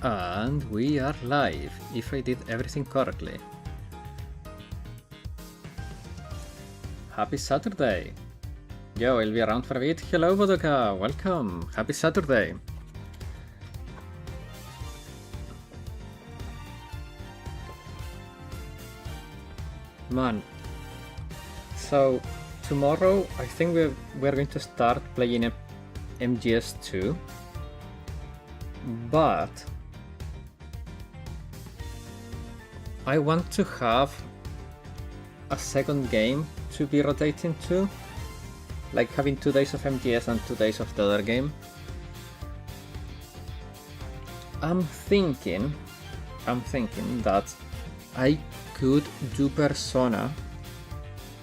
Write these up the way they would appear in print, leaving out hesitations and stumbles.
And we are live, if I did everything correctly. Happy Saturday! Yo, I'll be around for a bit. Hello, Bodoka! Welcome! Happy Saturday! Man, so tomorrow I think we're going to start playing MGS2, but I want to have a second game to be rotating to, like having 2 days of MGS and 2 days of the other game. I'm thinking that I could do Persona.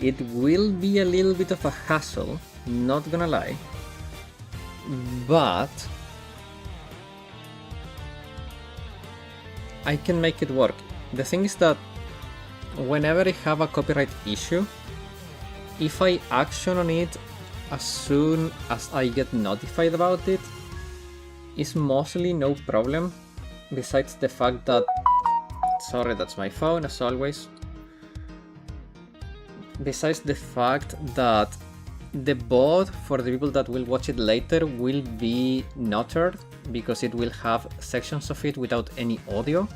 It will be a little bit of a hassle, not gonna lie, but I can make it work. The thing is that whenever I have a copyright issue, if I action on it as soon as I get notified about it, it's mostly no problem, besides the fact that, sorry, that's my phone as always, besides the fact that the bot for the people that will watch it later will be notted because it will have sections of it without any audio.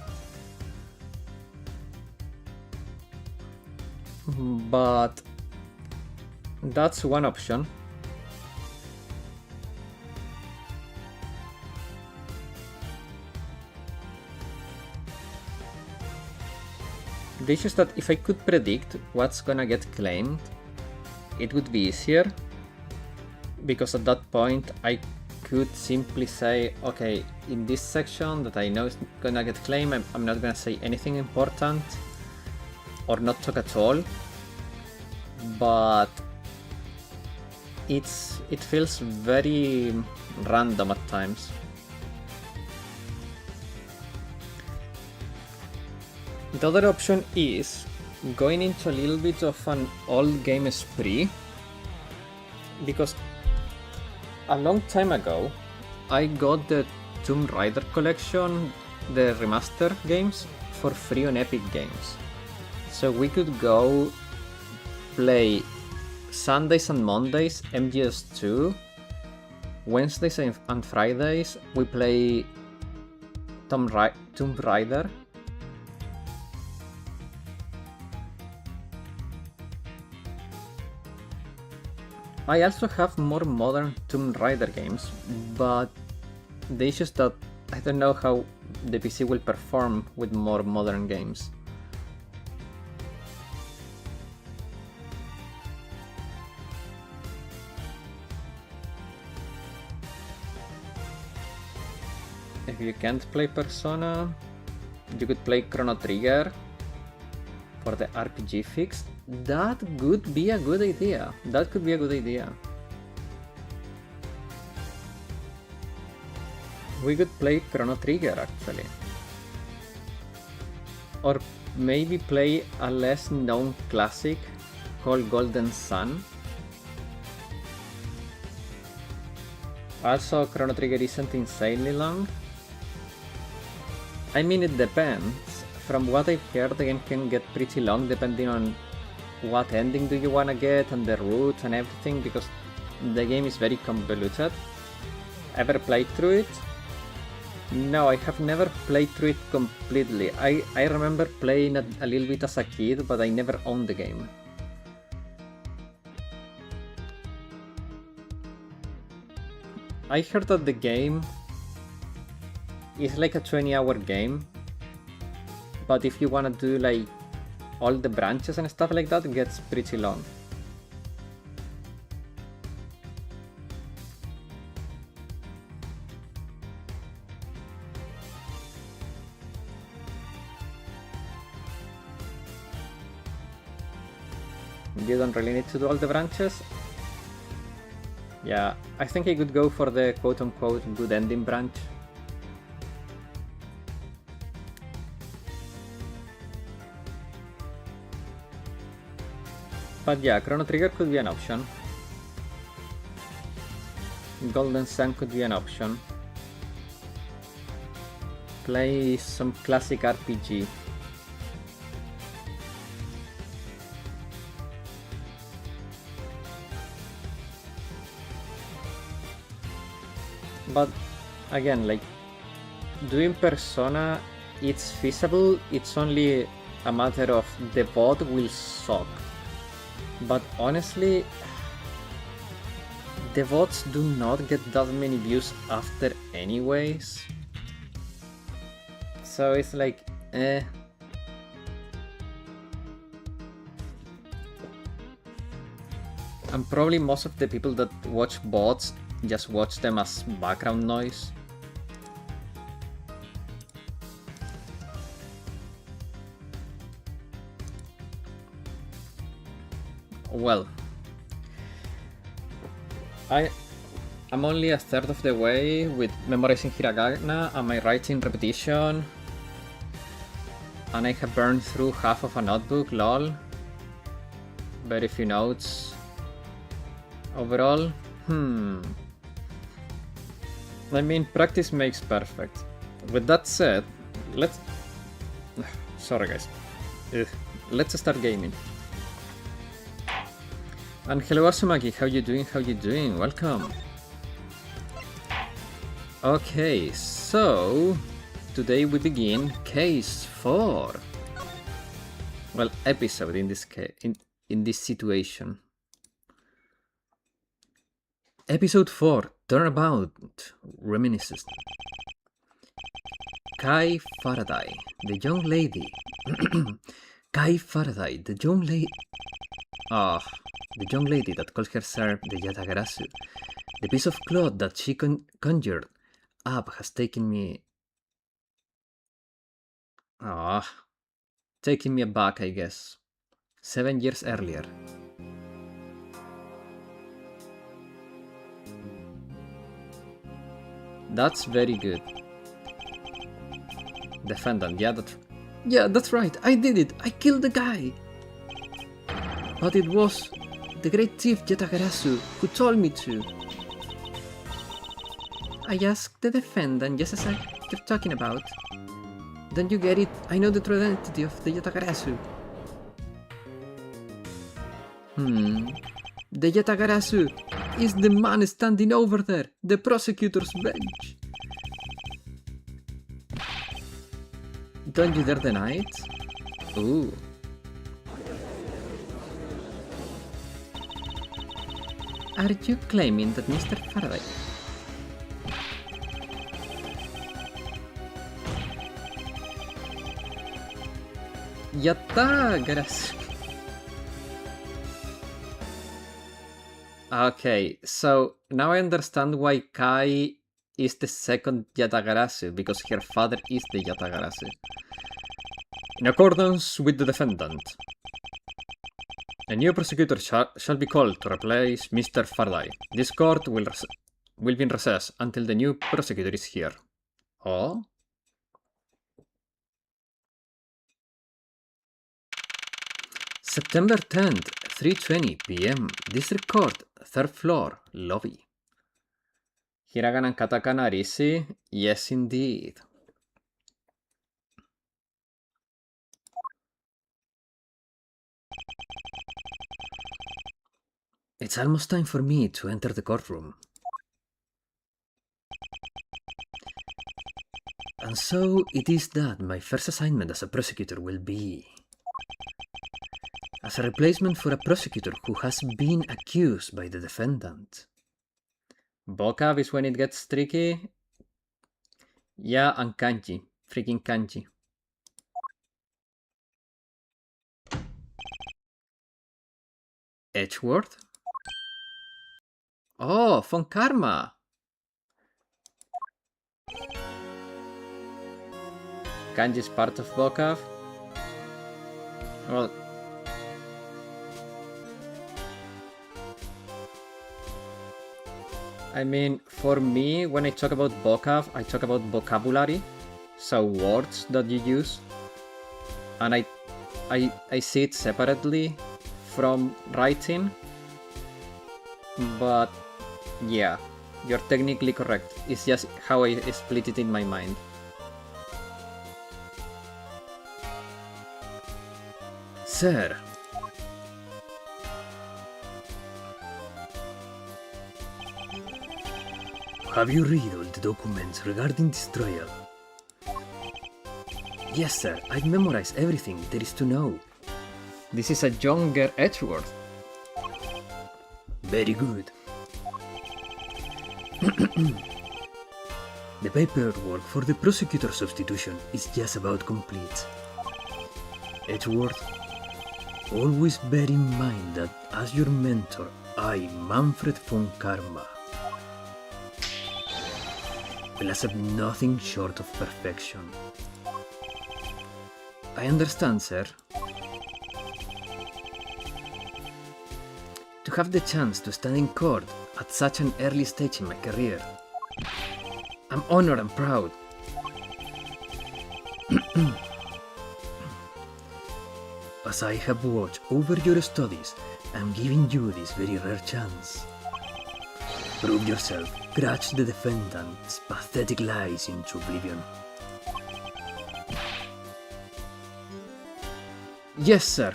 But that's one option. The issue is that if I could predict what's gonna get claimed, it would be easier, because at that point I could simply say, okay, in this section that I know is gonna get claimed, I'm not gonna say anything important or not talk at all, but it feels very random at times. The other option is going into a little bit of an old game spree, because a long time ago I got the Tomb Raider collection, the remaster games, for free on Epic Games. So we could go play Sundays and Mondays MGS2, Wednesdays and Fridays we play Tomb Raider. I also have more modern Tomb Raider games, but the issue is that I don't know how the PC will perform with more modern games. If you can't play Persona, you could play Chrono Trigger for the RPG fix. That could be a good idea. We could play Chrono Trigger actually. Or maybe play a less known classic called Golden Sun. Also, Chrono Trigger isn't insanely long. I mean, it depends. From what I've heard, the game can get pretty long depending on what ending do you wanna get and the route and everything, because the game is very convoluted. Ever played through it? No, I have never played through it completely. I remember playing a little bit as a kid, but I never owned the game. I heard that the game is like a 20-hour game, but if you wanna do like all the branches and stuff like that, it gets pretty long. You don't really need to do all the branches. Yeah, I think I could go for the quote-unquote good ending branch. But yeah, Chrono Trigger could be an option. Golden Sun could be an option. play some classic RPG. But again, like, doing Persona, it's feasible, it's only a matter of the bot will suck. But honestly, the bots do not get that many views after anyways. So it's like, eh. And probably most of the people that watch bots just watch them as background noise. Well, I'm only a third of the way with memorizing hiragana and my writing repetition, and I have burned through half of a notebook, lol. Very few notes. Overall, I mean, practice makes perfect. With that said, let's... Sorry guys. Let's start gaming. And hello Asumaki, how you doing? Welcome. Okay, so today we begin case 4. Well, episode in this case, in this situation. Episode 4, Turnabout, Reminiscence. Kai Faraday, the young lady. Kai Faraday, the young lady. The young lady that calls herself the Yatagarasu. The piece of cloth that she conjured up has taken me... taken me aback, I guess. 7 years earlier. That's very good. Defendant, yeah, that's right, I did it, I killed the guy! But it was the great thief Yatagarasu who told me to. I asked the defendant just as you're talking about. Don't you get it? I know the true identity of the Yatagarasu. The Yatagarasu is the man standing over there, the prosecutor's bench. Don't you dare deny it? Ooh. Are you claiming that Mr. Faraday... Yatagarasu. Okay, so now I understand why Kai is the second Yatagarasu, because her father is the Yatagarasu. In accordance with the defendant, a new prosecutor shall be called to replace Mr. Faraday. This court will be in recess until the new prosecutor is here. Oh? September 10th, 3:20 p.m. District Court, 3rd floor, lobby. Hiragana and katakana are easy? Yes, indeed. It's almost time for me to enter the courtroom. And so it is that my first assignment as a prosecutor will be as a replacement for a prosecutor who has been accused by the defendant. Vocab is when it gets tricky. Yeah, and kanji. Freaking kanji. Edgeworth? Oh, von Karma! Kanji is part of vocab? Well... I mean, for me, when I talk about vocab, I talk about vocabulary, so words that you use, and I see it separately from writing, but yeah, you're technically correct. It's just how I split it in my mind. Sir. Have you read all the documents regarding this trial? Yes, sir. I've memorized everything there is to know. This is a younger Edgeworth. Very good. The paperwork for the prosecutor substitution is just about complete. Edgeworth, always bear in mind that as your mentor, I, Manfred von Karma, will accept nothing short of perfection. I understand, sir. To have the chance to stand in court at such an early stage in my career, I'm honored and proud. As I have watched over your studies, I'm giving you this very rare chance. Prove yourself, grudge the defendant's pathetic lies into oblivion. Yes, sir.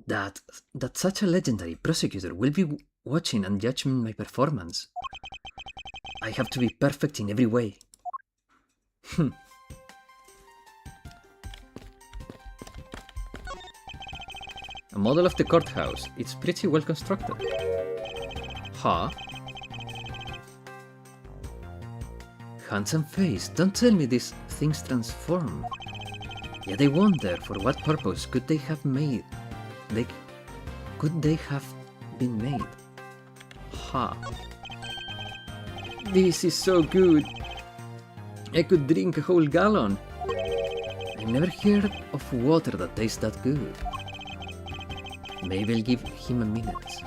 That such a legendary prosecutor will be watching and judging my performance. I have to be perfect in every way. A model of the courthouse. It's pretty well constructed. Huh? Handsome face. Don't tell me these things transform. Yet I wonder for what purpose could they have made? Could they have been made? Ha. This is so good. I could drink a whole gallon. I've never heard of water that tastes that good. Maybe I'll give him a minute.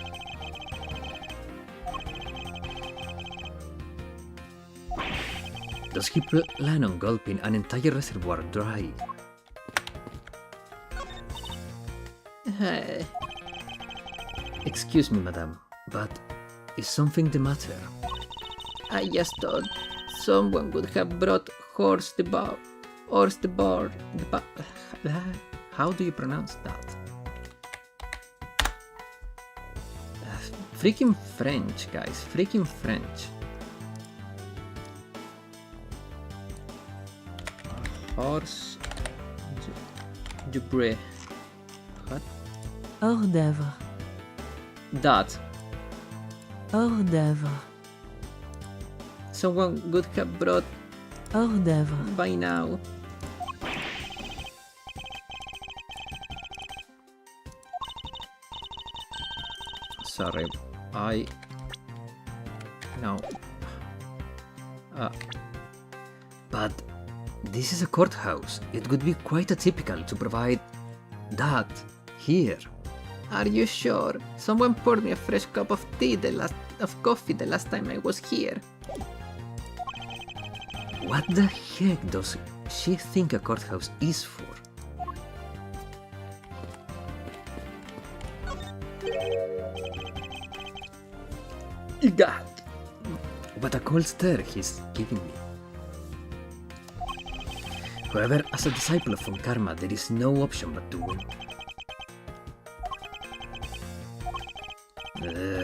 Does he plan on gulping an entire reservoir dry? Excuse me, madam, but is something the matter? I just thought someone would have brought how do you pronounce that? Freaking French, guys, freaking French. Horse Dubré. What? Hors d'œuvre. That. Hors d'œuvre. Someone would have brought Hors d'œuvre. by now. Sorry, no. But this is a courthouse. It would be quite atypical to provide that here. Are you sure? Someone poured me a fresh cup of coffee the last time I was here. What the heck does she think a courthouse is for? God! What a cold stare he's giving me. However, as a disciple of Von Karma, there is no option but to win.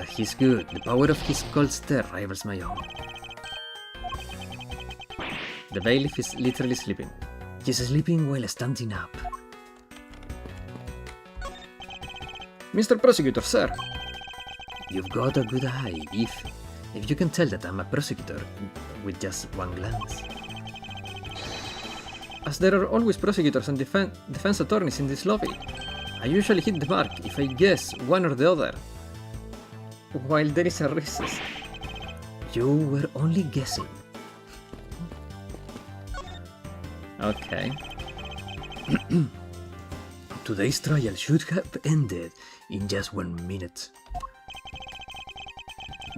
He's good. The power of his cold stare rivals my own. The bailiff is literally sleeping. He's sleeping while standing up. Mr. Prosecutor, sir! You've got a good eye, if you can tell that I'm a prosecutor with just one glance. As there are always prosecutors and defense attorneys in this lobby, I usually hit the mark if I guess one or the other, while there is a recess. You were only guessing. Okay. Today's trial should have ended in just 1 minute.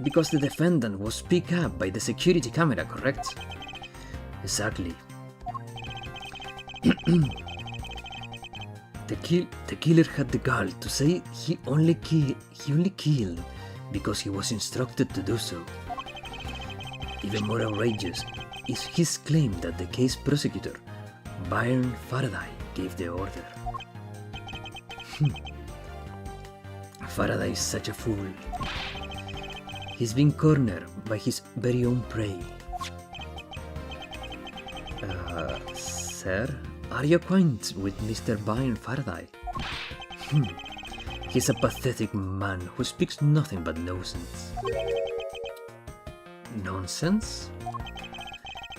Because the defendant was picked up by the security camera, correct? Exactly. The killer had the gall to say he only killed because he was instructed to do so. Even more outrageous, is his claim that the case prosecutor, Byron Faraday, gave the order. Faraday is such a fool. He's been cornered by his very own prey. Sir, are you acquainted with Mr. Byron Faraday? He's a pathetic man who speaks nothing but nonsense. Nonsense?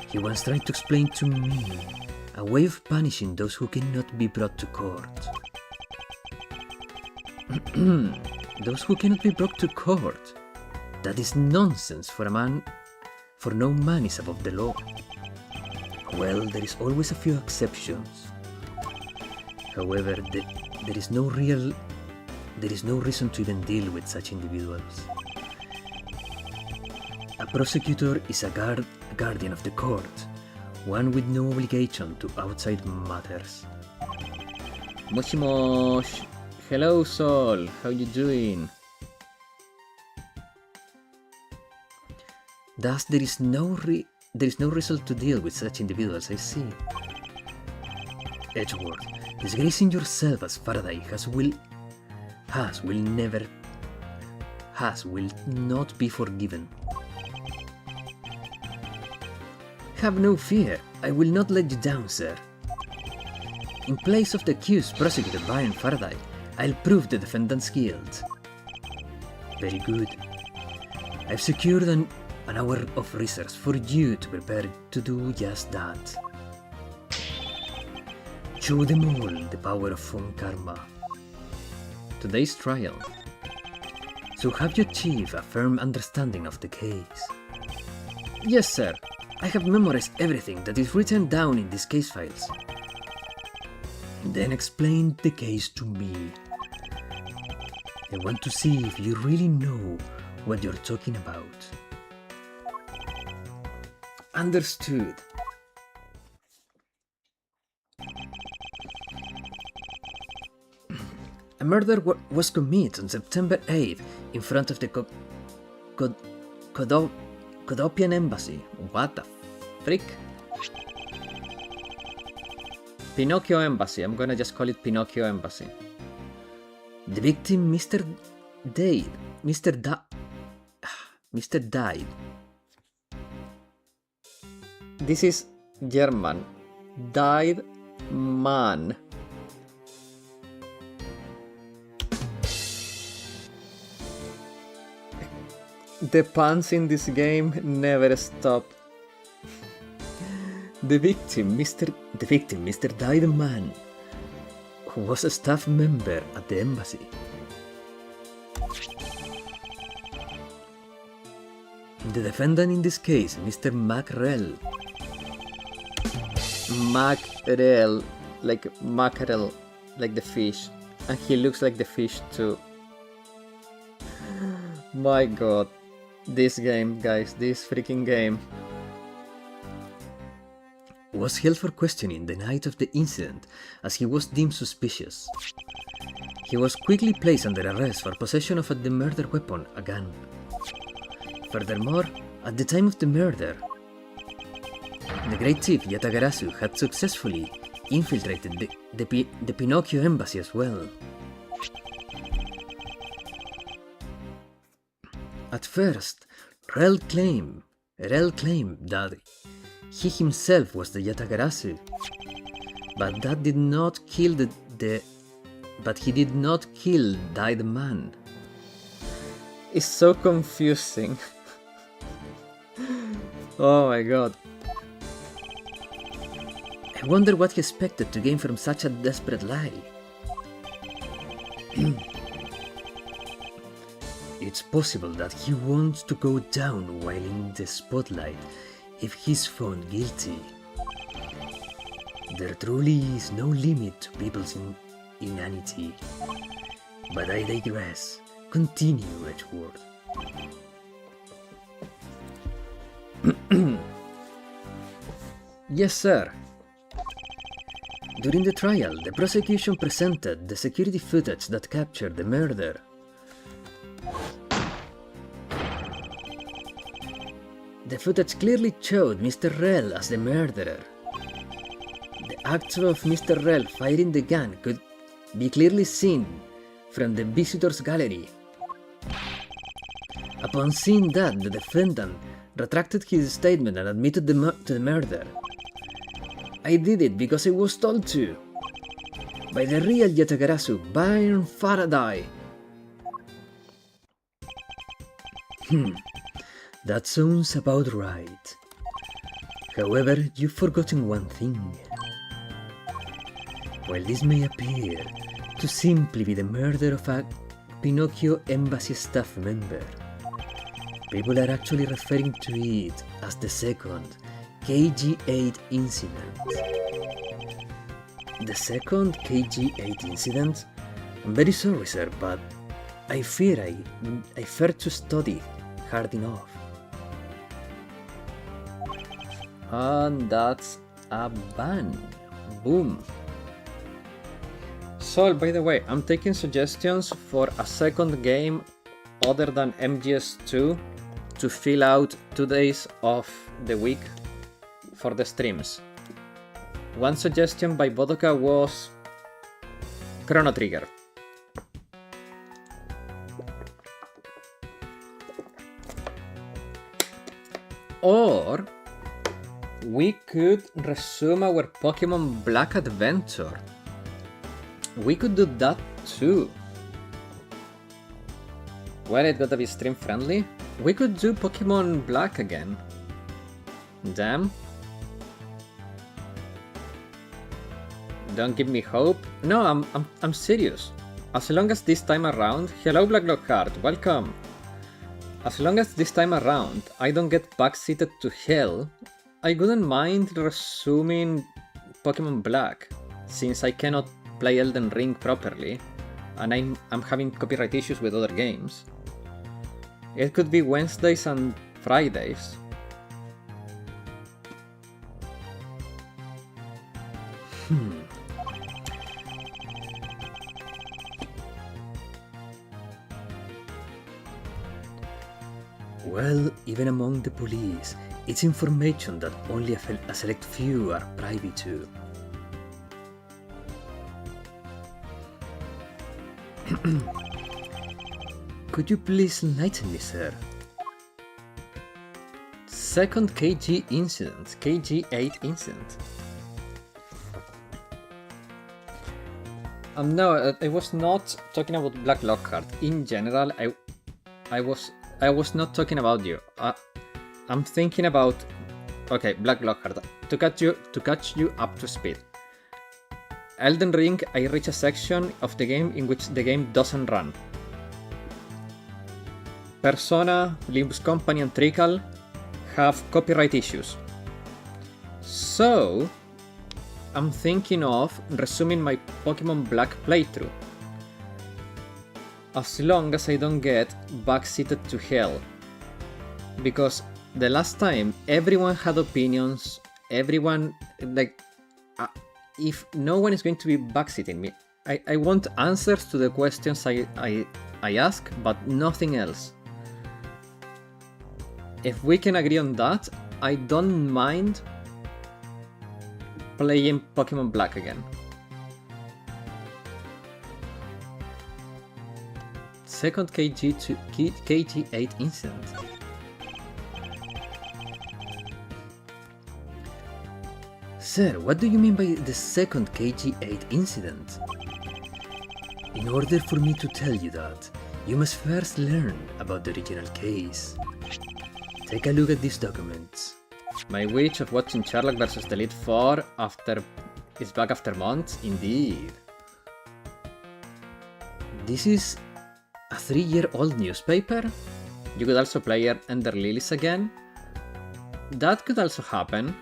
He once tried to explain to me a way of punishing those who cannot be brought to court. Those who cannot be brought to court? That is nonsense for a man, for no man is above the law. Well, there is always a few exceptions. However, there is no reason to even deal with such individuals. A prosecutor is a guardian of the court, one with no obligation to outside matters. Moshi mosh! Hello Sol, how you doing? Thus, there is no result to deal with such individuals, I see. Edgeworth, disgracing yourself as Faraday will not be forgiven. Have no fear, I will not let you down, sir. In place of the accused prosecutor Byron Faraday, I'll prove the defendant's guilt. Very good. I've secured an hour of research for you to prepare to do just that. Show them all the power of phone karma. Today's trial. So have you achieved a firm understanding of the case? Yes, sir. I have memorized everything that is written down in these case files. Then explain the case to me. I want to see if you really know what you're talking about. Understood. A murder was committed on September 8th in front of the Codopian embassy. What the frick? Pinocchio Embassy. I'm gonna just call it Pinocchio Embassy. The victim, Mr. Died. This is German. Died man. The puns in this game never stop. The victim, Mr. Died man, who was a staff member at the embassy. The defendant in this case, Mr. Mackerel. Mackerel, like mackerel, like the fish. And he looks like the fish too. My god. This game, guys, this freaking game. Was held for questioning the night of the incident as he was deemed suspicious. He was quickly placed under arrest for possession of the murder weapon, a gun. Furthermore, at the time of the murder, the great thief Yatagarasu had successfully infiltrated the Pinocchio embassy as well. At first, Rel claimed that he himself was the Yatagarasu, but he did not kill Died man. It's so confusing. Oh my god. I wonder what he expected to gain from such a desperate lie. It's possible that he wants to go down while in the spotlight if he's found guilty. There truly is no limit to people's inanity. But I digress. Continue, Edgeworth. Yes, sir. During the trial, the prosecution presented the security footage that captured the The footage clearly showed Mr. Rell as the murderer. The act of Mr. Rell firing the gun could be clearly seen from the visitors gallery. Upon seeing that, the defendant retracted his statement and admitted to the murder. I did it because I was told to. By the real Yatagarasu, Byron Faraday. That sounds about right. However, you've forgotten one thing. While this may appear to simply be the murder of a Pinocchio embassy staff member, people are actually referring to it as the second KG8 incident. The second KG8 incident? I'm very sorry, sir, but I fear I failed to study hard enough. And that's a ban. Boom. So, by the way, I'm taking suggestions for a second game other than MGS2 to fill out 2 days of the week for the streams. One suggestion by Bodoka was Chrono Trigger. Or we could resume our Pokemon Black adventure. We could do that too. Well, it gotta be stream friendly. We could do Pokemon Black again. Damn. Don't give me hope. No, I'm serious. As long as this time around, hello Black Lockhart, welcome. As long as this time around I don't get backseated to hell, I wouldn't mind resuming Pokemon Black, since I cannot play Elden Ring properly, and I'm having copyright issues with other games. It could be Wednesdays and Fridays. Well, even among the police, it's information that only a select few are privy to. Could you please enlighten me, sir? Second KG incident, KG8 incident. No, I was not talking about Black Lockhart. In general, I was not talking about you. I'm thinking about, okay, Black Lockhart. To catch you up to speed. Elden Ring, I reach a section of the game in which the game doesn't run. Persona, Limbus Company, and Trickle have copyright issues. So, I'm thinking of resuming my Pokemon Black playthrough. As long as I don't get backseated to hell. Because the last time, everyone had opinions, everyone, if no one is going to be backseating me, I want answers to the questions I ask, but nothing else. If we can agree on that, I don't mind playing Pokemon Black again. Second KG8 incident. Sir, what do you mean by the second KG8 incident? In order for me to tell you that, you must first learn about the original case. Take a look at these documents. My wish of watching Sherlock vs. the Elite 4 is back after months, indeed. This is a 3-year-old newspaper? You could also play Ender Lilies again. That could also happen.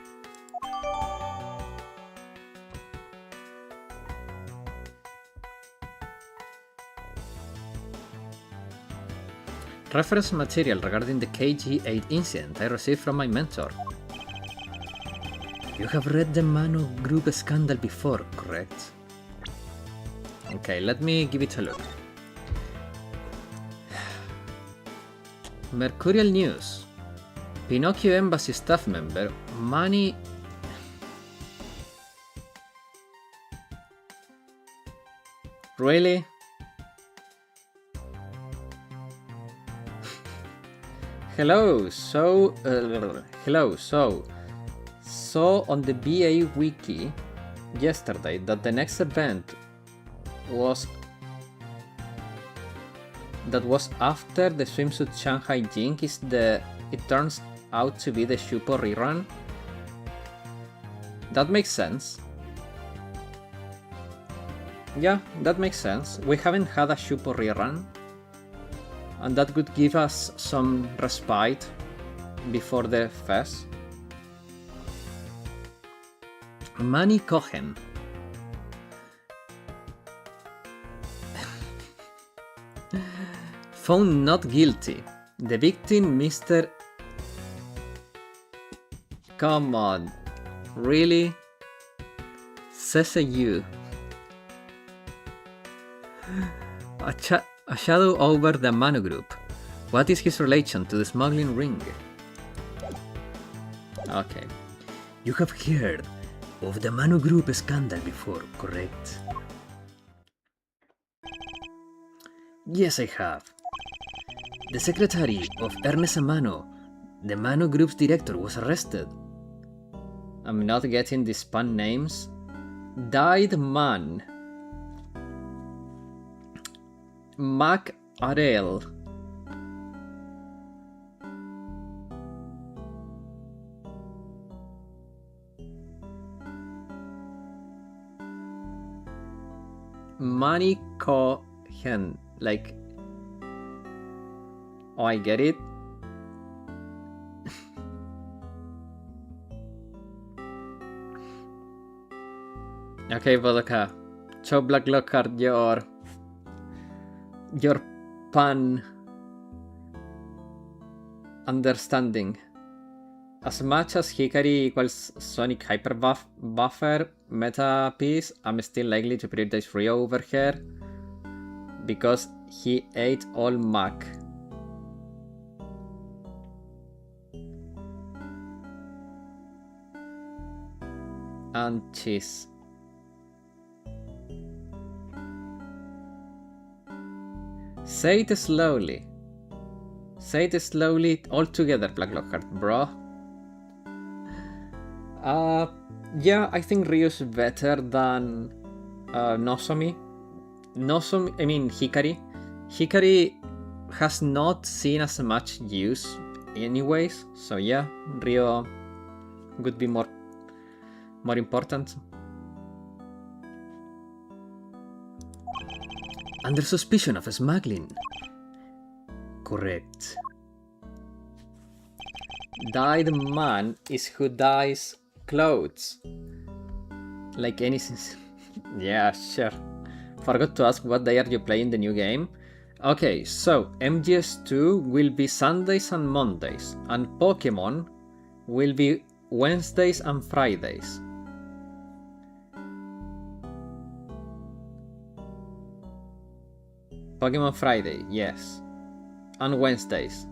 Reference material regarding the KG8 incident I received from my mentor. You have read the Mano Group scandal before, correct? Okay, let me give it a look. Mercurial News. Pinocchio Embassy staff member, money... Really? Hello, so on the BA wiki yesterday that the next event was after the swimsuit Shanghai Jink it turns out to be the Shupo rerun. That makes sense. Yeah, that makes sense. We haven't had a Shupo rerun, and that could give us some respite before the fest. Manny Cohen. Found not guilty. The victim, Mr. Come on. Really? Says a you. A shadow over the Manu Group. What is his relation to the smuggling ring? Okay. You have heard of the Manu Group scandal before, correct? Yes, I have. The secretary of Ernest Mano, the Mano Group's director, was arrested. I'm not getting these pun names. Died man. Mac Arel. Manny Cohen. Like... Oh, I get it. Okay, Vodka. Show Black Lockhart your pun understanding. As much as Hikari equals Sonic Hyper Buffer meta piece, I'm still likely to prioritize Rio over here because he ate all Mac. And cheese. Say it slowly. Say it slowly all together, Black Lockhart, bro. Yeah, I think Ryu's better than Nozomi. I mean Hikari. Hikari has not seen as much use anyways, so yeah, Ryo would be more important. Under suspicion of smuggling. Correct. Dyed man is who dyes clothes. Like any... Yeah, sure. Forgot to ask what day are you playing the new game? Okay, so MGS2 will be Sundays and Mondays, and Pokemon will be Wednesdays and Fridays. Pokemon Friday, yes. And Wednesdays.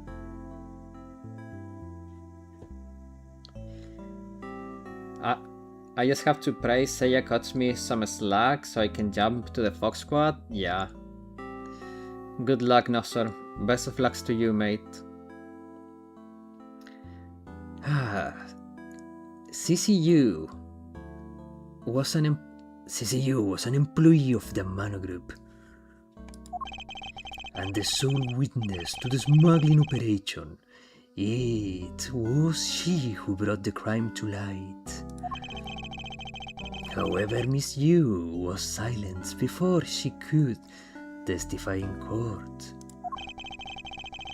I just have to pray Seiya cuts me some slack so I can jump to the Fox Squad? Yeah. Good luck, Nosor. Best of lucks to you, mate. CCU was an employee of the Mano Group and the sole witness to the smuggling operation. It was she who brought the crime to light. However, Miss Yu was silenced before she could testify in court.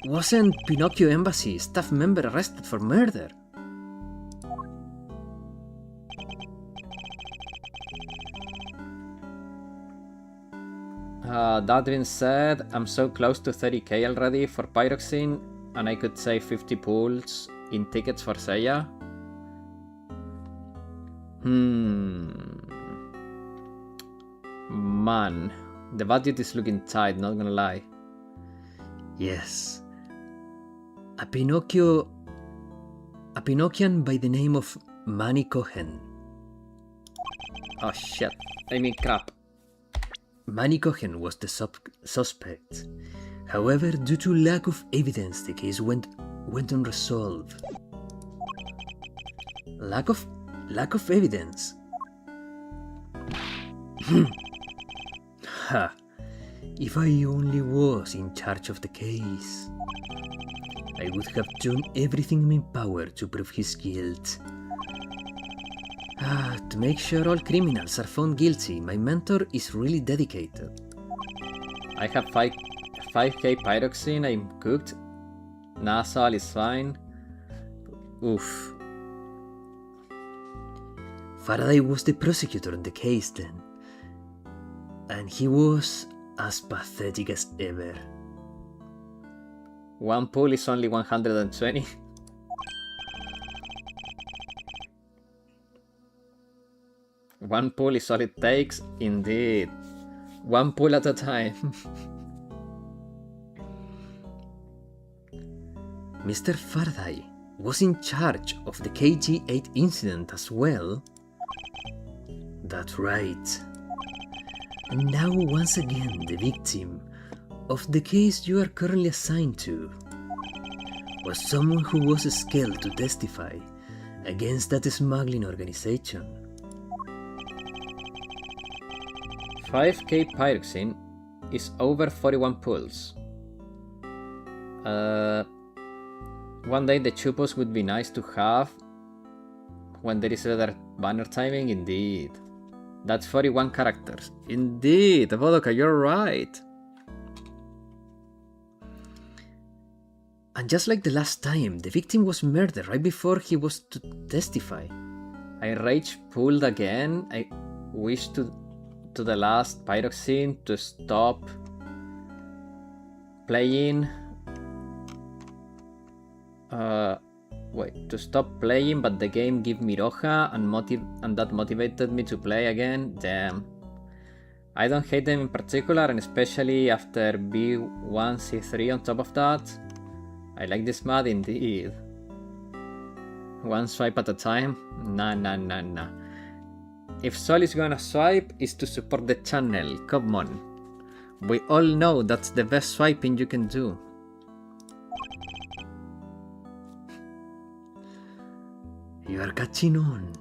Wasn't Pinocchio Embassy staff member arrested for murder? That being said, I'm so close to 30k already for Pyroxene, and I could save 50 pools in tickets for Seiya. Man, the budget is looking tight, not gonna lie. Yes. A Pinocchio a Pinocchian by the name of Manny Cohen. Oh shit. I mean crap. Manny Cohen was the suspect. However, due to lack of evidence, the case went unresolved. Lack of evidence. Ha! If I only was in charge of the case, I would have done everything in my power to prove his guilt. To make sure all criminals are found guilty, my mentor is really dedicated. I have 5k pyroxene, I'm cooked. Nasal is fine. Oof. Faraday was the prosecutor on the case then, and he was as pathetic as ever. One pool is only 120. One pool is all it takes, indeed. One pool at a time. Mr. Faraday was in charge of the KG8 incident as well. That's right. And now once again the victim of the case you are currently assigned to was someone who was skilled to testify against that smuggling organization. 5k pyroxene is over 41 pools. One day the chupos would be nice to have when there is other banner timing, indeed. That's 41 characters. Indeed, Vodoka, you're right. And just like the last time, the victim was murdered right before he was to testify. I rage pulled again. I wish to the last pyroxene to stop playing. To stop playing, but the game gave me Roja and that motivated me to play again. Damn. I don't hate them in particular, and especially after B1C3 on top of that. I like this mod indeed. One swipe at a time? Nah. If Sol is gonna swipe, is to support the channel, come on. We all know that's the best swiping you can do. You are catching on.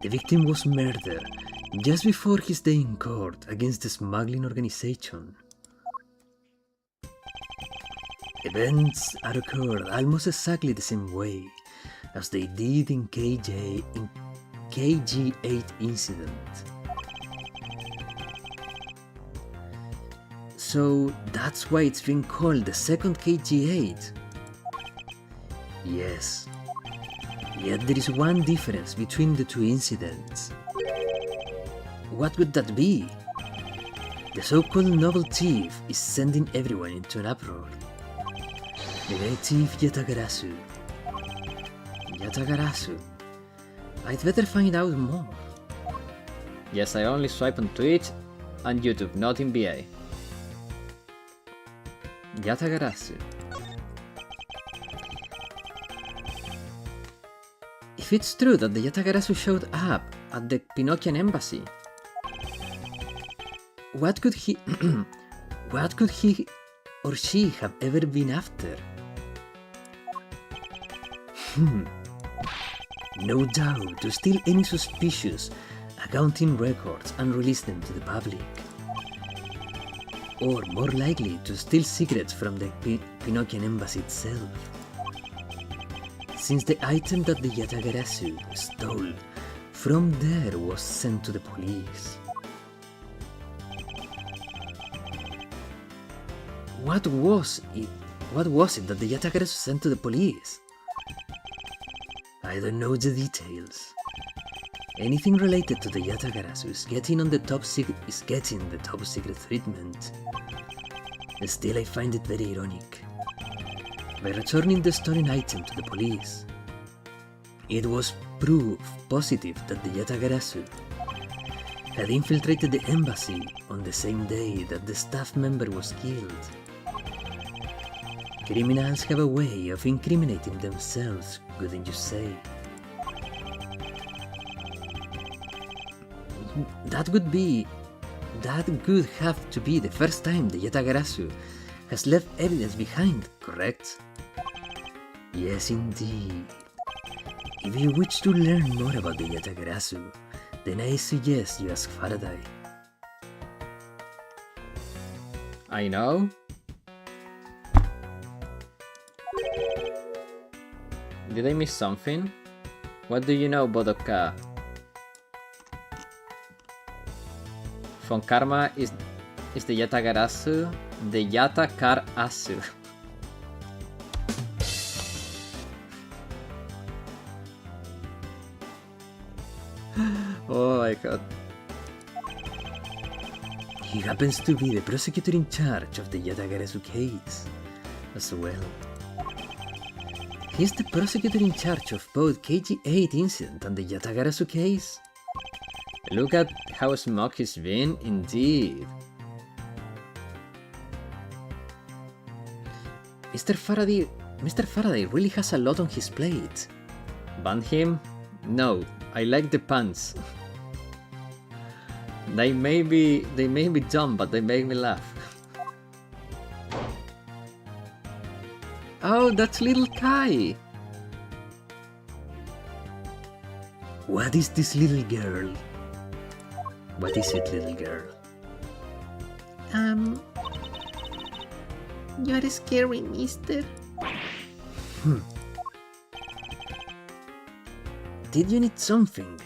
The victim was murdered just before his day in court against the smuggling organization. Events are occurred almost exactly the same way as they did in KG8 incident. So that's why it's been called the second KG8. Yes. Yet there is one difference between the two incidents. What would that be? The so-called noble thief is sending everyone into an uproar. The great thief Yatagarasu. I'd better find out more. Yes, I only swipe on Twitch and YouTube, not in BA. Yatagarasu. If it's true that the Yatagarasu showed up at the Pinocchian embassy, what could he or she have ever been after? No doubt to steal any suspicious accounting records and release them to the public. Or more likely to steal secrets from the Pinocchian embassy itself. Since the item that the Yatagarasu stole from there was sent to the police. What was it that the Yatagarasu sent to the police? I don't know the details. Anything related to the Yatagarasu is getting the top secret treatment. Still, I find it very ironic. By returning the stolen item to the police, it was proof positive that the Yatagarasu had infiltrated the embassy on the same day that the staff member was killed. Criminals have a way of incriminating themselves, wouldn't you say? That would have to be the first time the Yatagarasu has left evidence behind, correct? Yes, indeed. If you wish to learn more about the Yatagarasu, then I suggest you ask Faraday. I know. Did I miss something? What do you know, Bodoka? Von Karma is the Yatagarasu, the Yatakar-asu. Oh my god. He happens to be the prosecutor in charge of the Yatagarasu case as well. He's the prosecutor in charge of both KG-8 incident and the Yatagarasu case. Look at how smug he's been, indeed. Mr. Faraday really has a lot on his plate. Ban him? No, I like the pants. They may be dumb, but they make me laugh. Oh, that's little Kai. What is this little girl? What is it, little girl? You're scary, mister. Did you need something?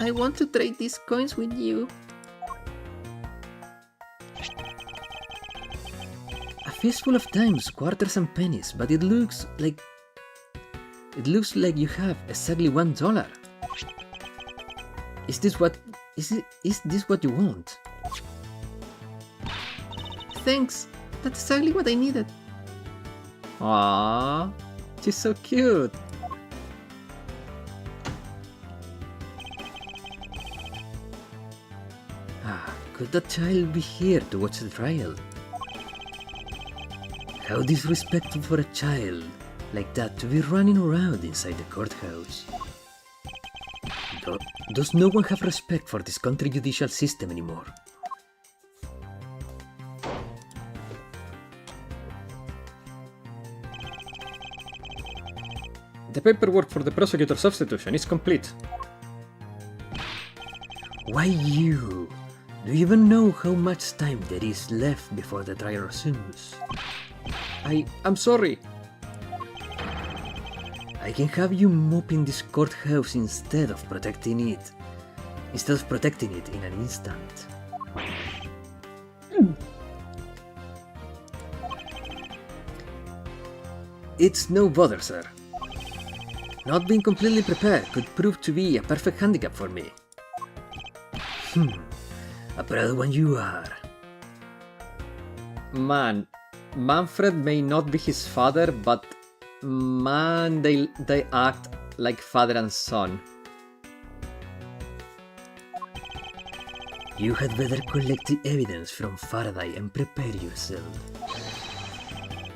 I want to trade these coins with you. A fistful of dimes, quarters and pennies, but it looks like you have exactly $1. Is this what you want? Thanks. That's exactly what I needed. Aww, she's so cute. Could that child be here to watch the trial? How disrespectful for a child like that to be running around inside the courthouse. Does no one have respect for this country judicial system anymore? The paperwork for the prosecutor substitution is complete. Why you? Do you even know how much time there is left before the trial resumes? I'm sorry. I can have you mopping this courthouse instead of protecting it. Instead of protecting it in an instant. It's no bother, sir. Not being completely prepared could prove to be a perfect handicap for me. A proud one you are. Man, Manfred may not be his father, but man, they act like father and son. You had better collect the evidence from Faraday and prepare yourself.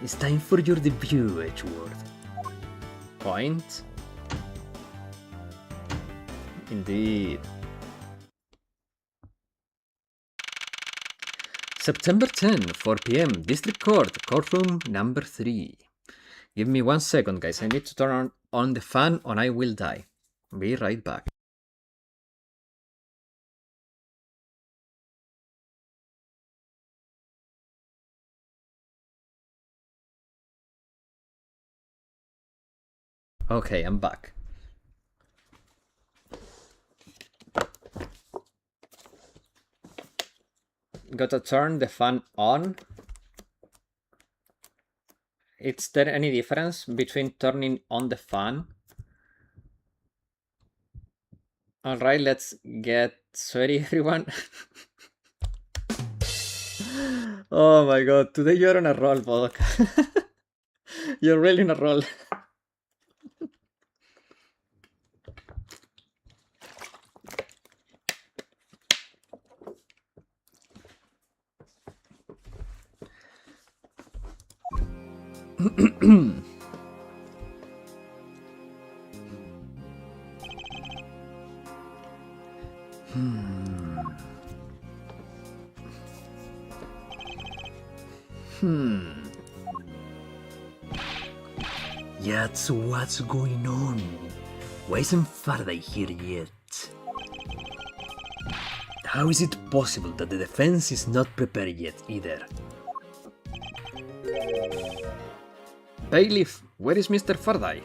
It's time for your debut, Edgeworth. Point? Indeed. September 10, 4 PM, District Court, courtroom number 3. Give me 1 second, guys. I need to turn on the fan or I will die. Be right back. Okay, I'm back. Gotta turn the fan on. Is there any difference between turning on the fan? Alright, let's get sweaty, everyone. Oh my god, today you're on a roll, Bodok. You're really on a roll. That's what's going on. Why isn't Faraday here yet? How is it possible that the defense is not prepared yet either? Bailiff, where is Mr. Faraday?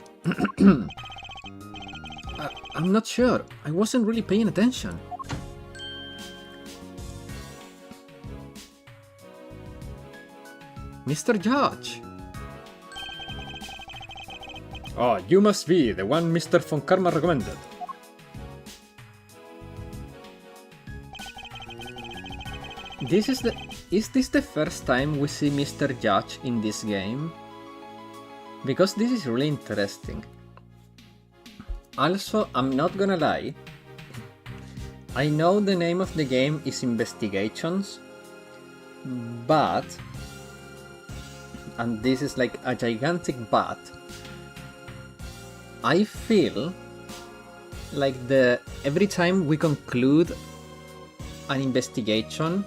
I'm not sure. I wasn't really paying attention. Mr. Judge! Oh, you must be the one Mr. Von Karma recommended. Is this the first time we see Mr. Judge in this game? Because this is really interesting. Also, I'm not gonna lie, I know the name of the game is Investigations, but, and this is like a gigantic but, I feel like every time we conclude an investigation,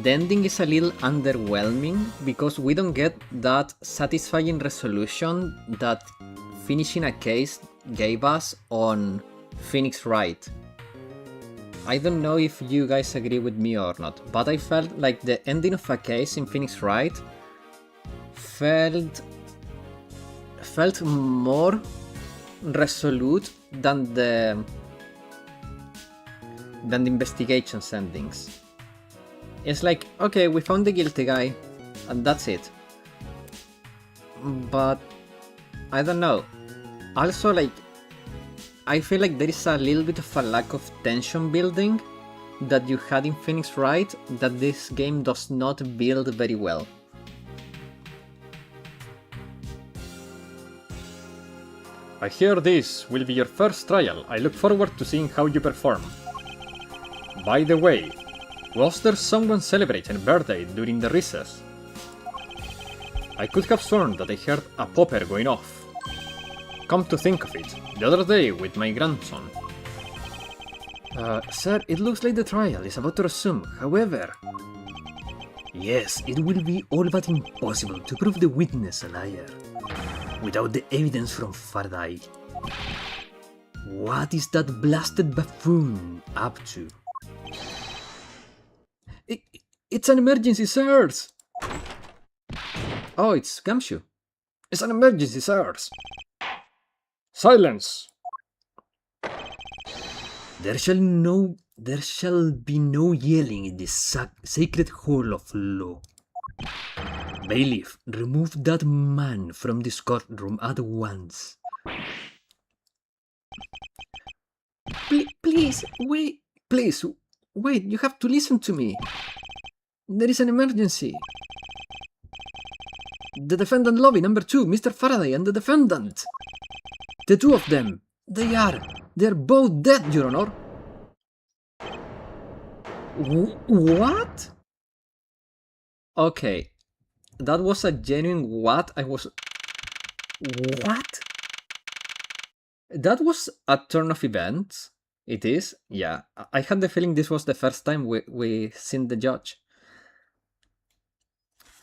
the ending is a little underwhelming because we don't get that satisfying resolution that finishing a case gave us on Phoenix Wright. I don't know if you guys agree with me or not, but I felt like the ending of a case in Phoenix Wright felt more resolute than the investigation's endings. It's like, okay, we found the guilty guy, and that's it. But I don't know. Also, like, I feel like there is a little bit of a lack of tension building that you had in Phoenix Wright that this game does not build very well. I hear this will be your first trial. I look forward to seeing how you perform. By the way, was there someone celebrating a birthday during the recess? I could have sworn that I heard a popper going off. Come to think of it, the other day with my grandson. Sir, it looks like the trial is about to resume, however... Yes, it will be all but impossible to prove the witness a liar without the evidence from Faraday. What is that blasted buffoon up to? It's an emergency, sirs! Oh, it's Gumshoe. It's an emergency, sirs! Silence! There shall be no yelling in this sacred hall of law. Bailiff, remove that man from this courtroom at once. Please, wait. Please, wait, you have to listen to me. There is an emergency. The defendant lobby, number 2, Mr. Faraday and the defendant. The two of them, they're both dead, Your Honor. What? Okay, that was a genuine what. What? That was a turn of events. It is, yeah. I had the feeling this was the first time we seen the judge.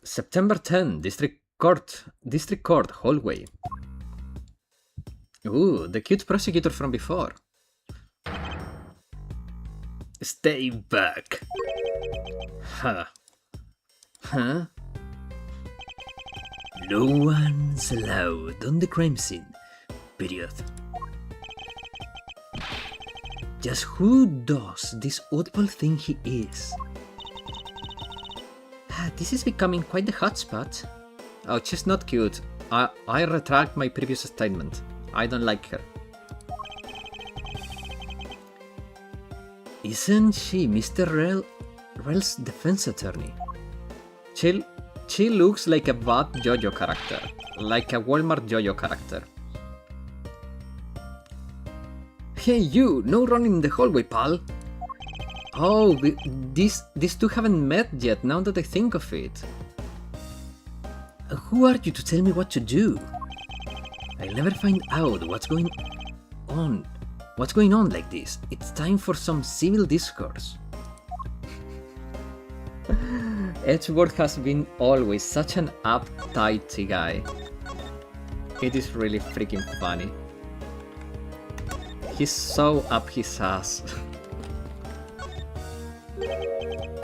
September 10, District Court, hallway. Ooh, the cute prosecutor from before. Stay back. Huh. Huh? No one's allowed on the crime scene. Period. Just who does this oddball thing he is? This is becoming quite the hotspot. Oh, she's not cute. I retract my previous statement. I don't like her. Isn't she Mr. Rel's defense attorney? She looks like a bad JoJo character. Like a Walmart JoJo character. Hey you, no running in the hallway, pal. Oh, these two haven't met yet, now that I think of it. Who are you to tell me what to do? I'll never find out what's going on. What's going on like this? It's time for some civil discourse. Edgeworth has been always such an uptight guy. It is really freaking funny. He's so up his ass.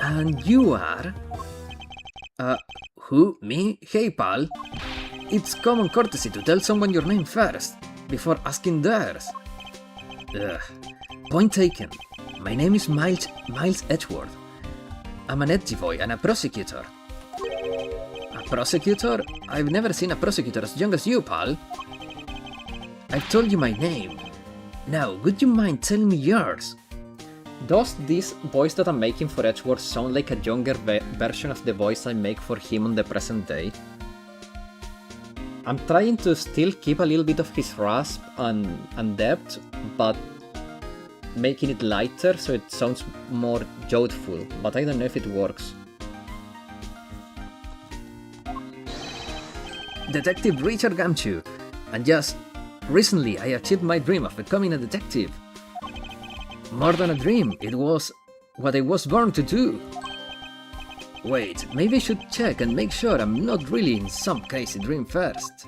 And you are? Who? Me? Hey, pal. It's common courtesy to tell someone your name first, before asking theirs. Ugh. Point taken. My name is Miles Edgeworth. I'm an edgy boy and a prosecutor. A prosecutor? I've never seen a prosecutor as young as you, pal. I've told you my name. Now, would you mind telling me yours? Does this voice that I'm making for Edgeworth sound like a younger version of the voice I make for him on the present day? I'm trying to still keep a little bit of his rasp and depth, but making it lighter so it sounds more youthful, but I don't know if it works. Detective Richard Gumshoe, and just recently I achieved my dream of becoming a detective. More than a dream, it was what I was born to do. Wait, maybe I should check and make sure I'm not really in some crazy dream first.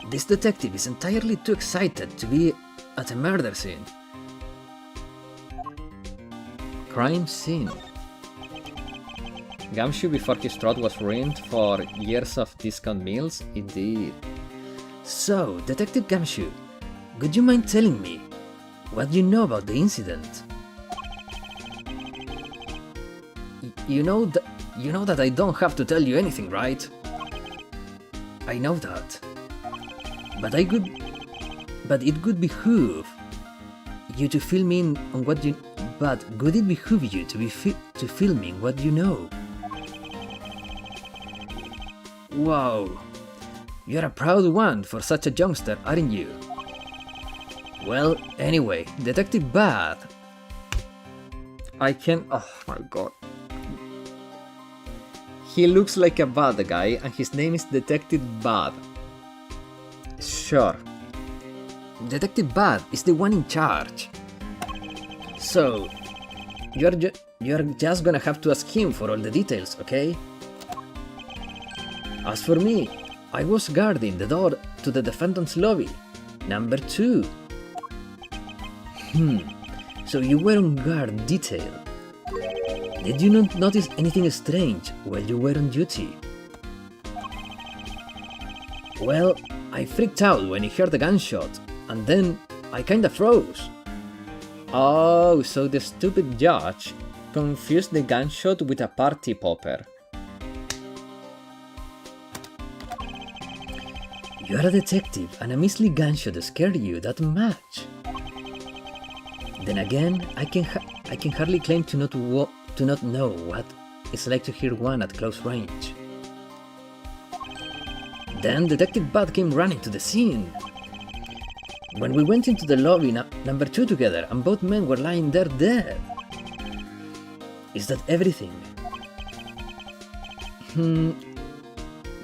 This detective is entirely too excited to be at a murder scene. Crime scene. Gumshoe before his throat was ruined for years of discount meals? Indeed. So, Detective Gumshoe, would you mind telling me what you know about the incident? You know that I don't have to tell you anything, right? I know that. But it would behoove you to fill me in on what you. But would it behoove you to fill me in what you know? Wow, you're a proud one for such a youngster, aren't you? Well, anyway, Detective Bad. Oh my god. He looks like a bad guy and his name is Detective Bad. Sure. Detective Bad is the one in charge. So, you're just gonna have to ask him for all the details, okay? As for me, I was guarding the door to the defendant's lobby, number 2. So you were on guard detail. Did you not notice anything strange while you were on duty? Well, I freaked out when I heard the gunshot, and then I kinda froze. Oh, so the stupid judge confused the gunshot with a party popper. You're a detective, and a measly gunshot scared you that much. Then again, I can hardly claim to not know what it's like to hear one at close range. Then Detective Bud came running to the scene. When we went into the lobby number 2 together, and both men were lying there dead. Is that everything?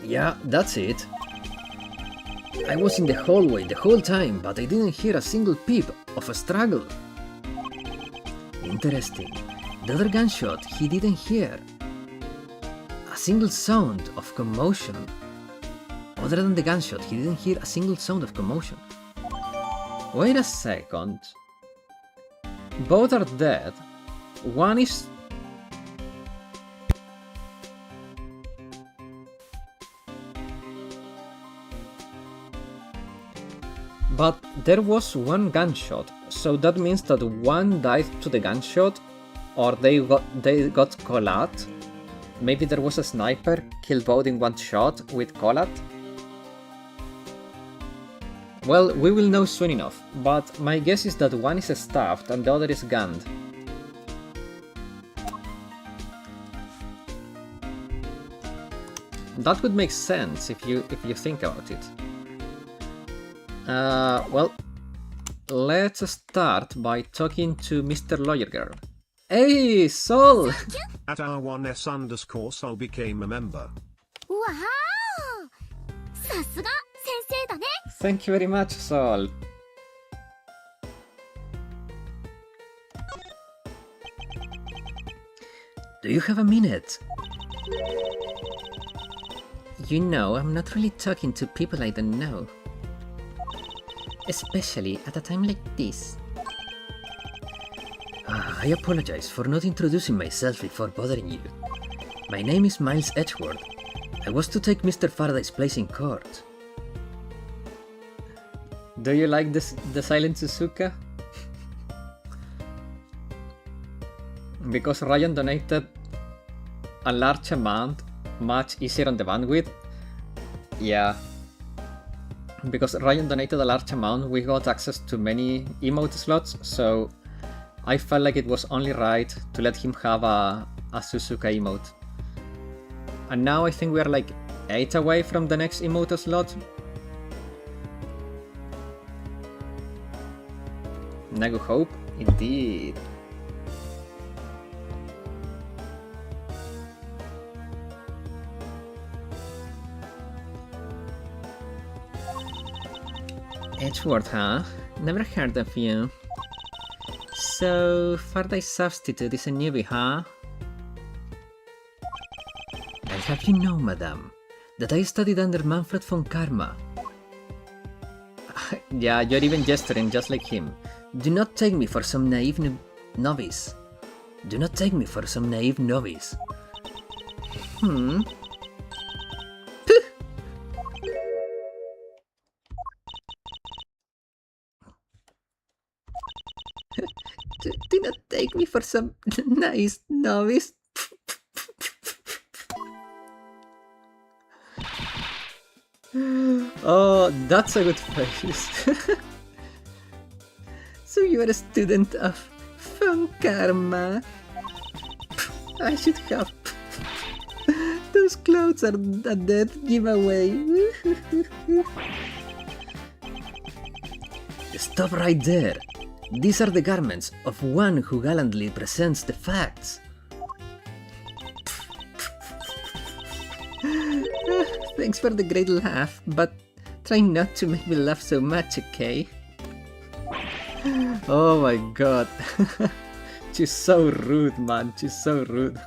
Yeah, that's it. I was in the hallway the whole time, but I didn't hear a single peep of a struggle. Interesting. The other gunshot, he didn't hear a single sound of commotion. Other than the gunshot, he didn't hear a single sound of commotion. Wait a second. Both are dead. One is... But there was one gunshot, so that means that one died to the gunshot, or they got collat. Maybe there was a sniper, killed both in one shot with collat. Well, we will know soon enough, but my guess is that one is stabbed and the other is gunned. That would make sense if you think about it. Well, let's start by talking to Mr. Lawyer Girl. Hey, Sol! At our 1s_Sol became a member. さすが先生だね。 Thank you very much, Sol. Do you have a minute? You know, I'm not really talking to people I don't know. Especially at a time like this. I apologize for not introducing myself before bothering you. My name is Miles Edgeworth. I was to take Mr. Faraday's place in court. Do you like the Silent Suzuka? Because Ryan donated a large amount, much easier on the bandwidth. Yeah. Because Ryan donated a large amount, we got access to many emote slots, so I felt like it was only right to let him have a Suzuka emote. And now I think we are like 8 away from the next emote slot. Nagu Hope, indeed. Edgeworth, huh? Never heard of you. So, Faraday's substitute is a newbie, huh? I'll have you know, madame, that I studied under Manfred von Karma. Yeah, you're even gesturing just like him. Do not take me for some naive novice. Do not take me for some naive novice. Do not take me for some nice novice. Oh, that's a good phrase. So you are a student of Von Karma. I should have. Those clothes are a dead giveaway. Stop right there. These are the garments of one who gallantly presents the facts. Thanks for the great laugh, but try not to make me laugh so much, okay? Oh my god. She's so rude, man. She's so rude.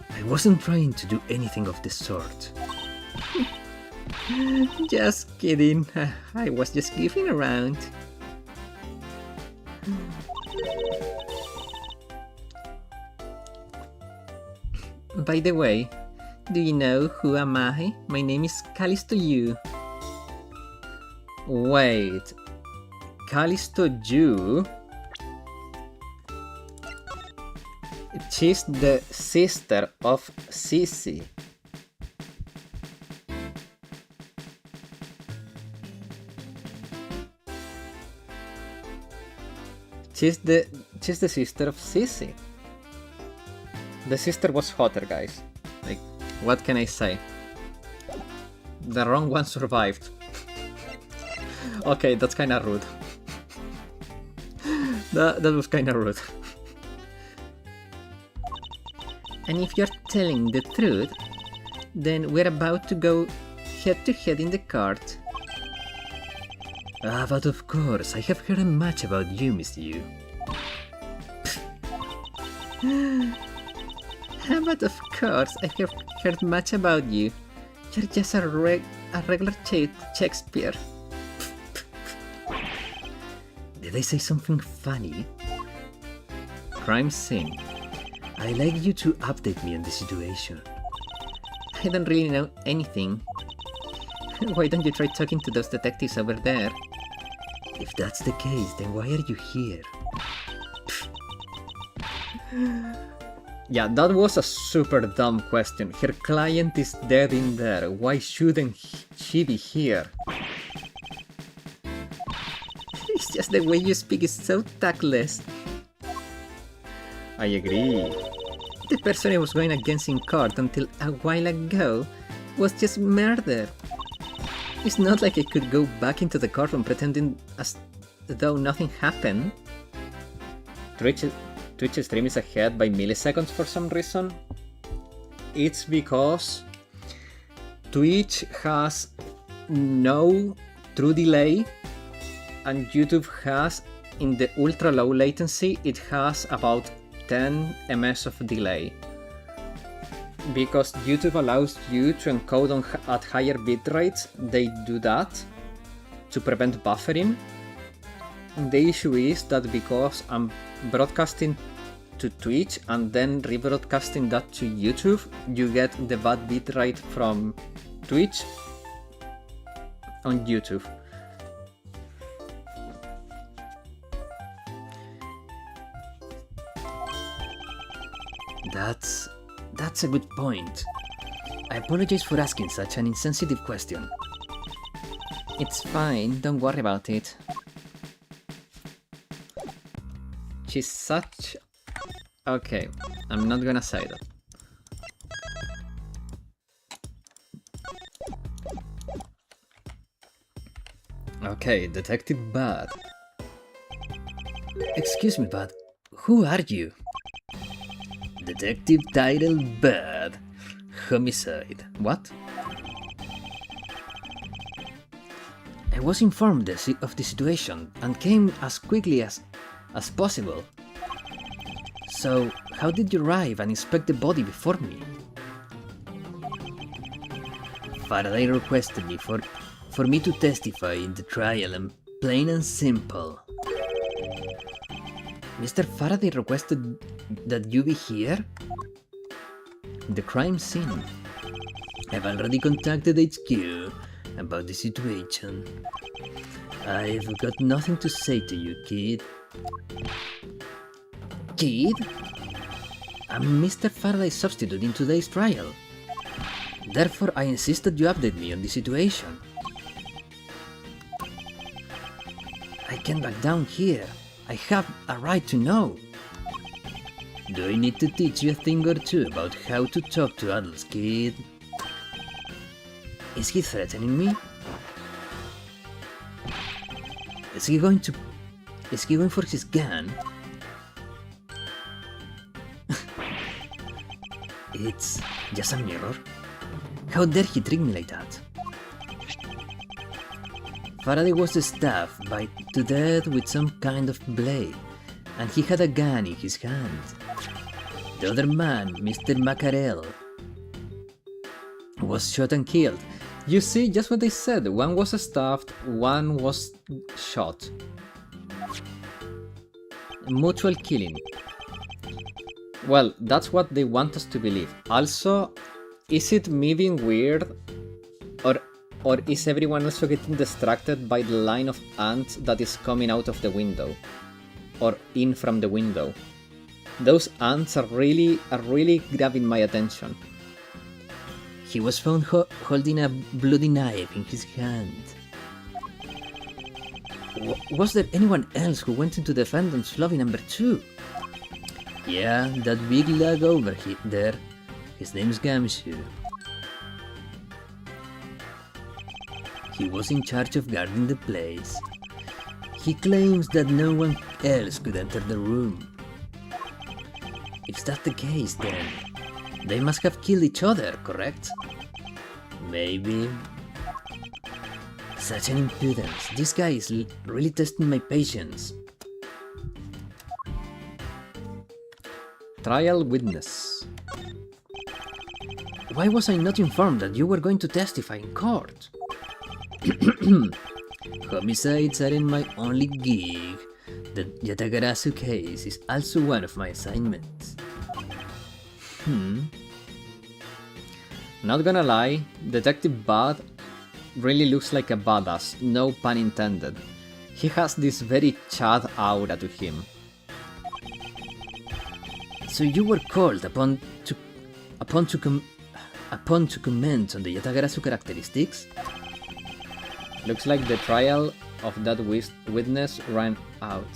I wasn't trying to do anything of the sort. Just kidding. I was just goofing around. By the way, do you know who am I? My name is Callisto Yu. Wait. Callisto Jew? She's the sister of Sissy. She's the sister of Sissy. The sister was hotter, guys. Like, what can I say? The wrong one survived. Okay, that's kinda rude. That was kinda rude. And if you're telling the truth, then we're about to go head to head in the court. Ah, but of course, I have heard much about you, Miss Yu. But of course, I have heard much about you. You're just a regular Shakespeare. Did I say something funny? Crime scene. I'd like you to update me on the situation. I don't really know anything. Why don't you try talking to those detectives over there? If that's the case, then why are you here? Yeah, that was a super dumb question. Her client is dead in there. Why shouldn't she be here? It's just the way you speak is so tactless. I agree. The person I was going against in court until a while ago was just murdered. It's not like I could go back into the courtroom pretending as though nothing happened. Twitch stream is ahead by milliseconds for some reason. It's because Twitch has no true delay, and YouTube has, in the ultra low latency, it has about 10 ms of delay. Because YouTube allows you to encode at higher bit rates, they do that to prevent buffering. The issue is that because I'm broadcasting to Twitch and then rebroadcasting that to YouTube, you get the bad bit rate from Twitch on YouTube. That's a good point. I apologize for asking such an insensitive question. It's fine, don't worry about it. She's such... Okay, I'm not gonna say that. Okay, Detective Bad. Excuse me, but who are you? Detective title Bad. Homicide. What? I was informed of the situation and came as quickly as possible. So, how did you arrive and inspect the body before me? Faraday requested me for me to testify in the trial, and plain and simple. Mr. Faraday requested that you be here? The crime scene. I've already contacted HQ about the situation. I've got nothing to say to you, kid. Kid? I'm Mr. Faraday's substitute in today's trial. Therefore, I insist that you update me on the situation. I can't back down here. I have a right to know. Do I need to teach you a thing or two about how to talk to adults, kid? Is he threatening me? Is he going for his gun? It's just a mirror. How dare he trick me like that? Faraday was stabbed to death with some kind of blade, and he had a gun in his hand. The other man, Mr. Macarel, was shot and killed. You see, just what they said. One was stabbed, one was shot. Mutual killing. Well, that's what they want us to believe. Also, is it me being weird? Or is everyone also getting distracted by the line of ants that is coming out of the window? Or in from the window? Those ants are really grabbing my attention. He was found holding a bloody knife in his hand. Was there anyone else who went into the defendant's lobby number 2? Yeah, that big lug over there. His name's Gamshu. He was in charge of guarding the place. He claims that no one else could enter the room. If that's the case, then they must have killed each other, correct? Maybe. Such an impudence. This guy is really testing my patience. Trial witness. Why was I not informed that you were going to testify in court? Homicides aren't my only gig. The Yatagarasu case is also one of my assignments. Not gonna lie, Detective Bad really looks like a badass, no pun intended. He has this very Chad aura to him. So you were called upon to comment on the Yatagarasu characteristics? Looks like the trial of that witness ran out.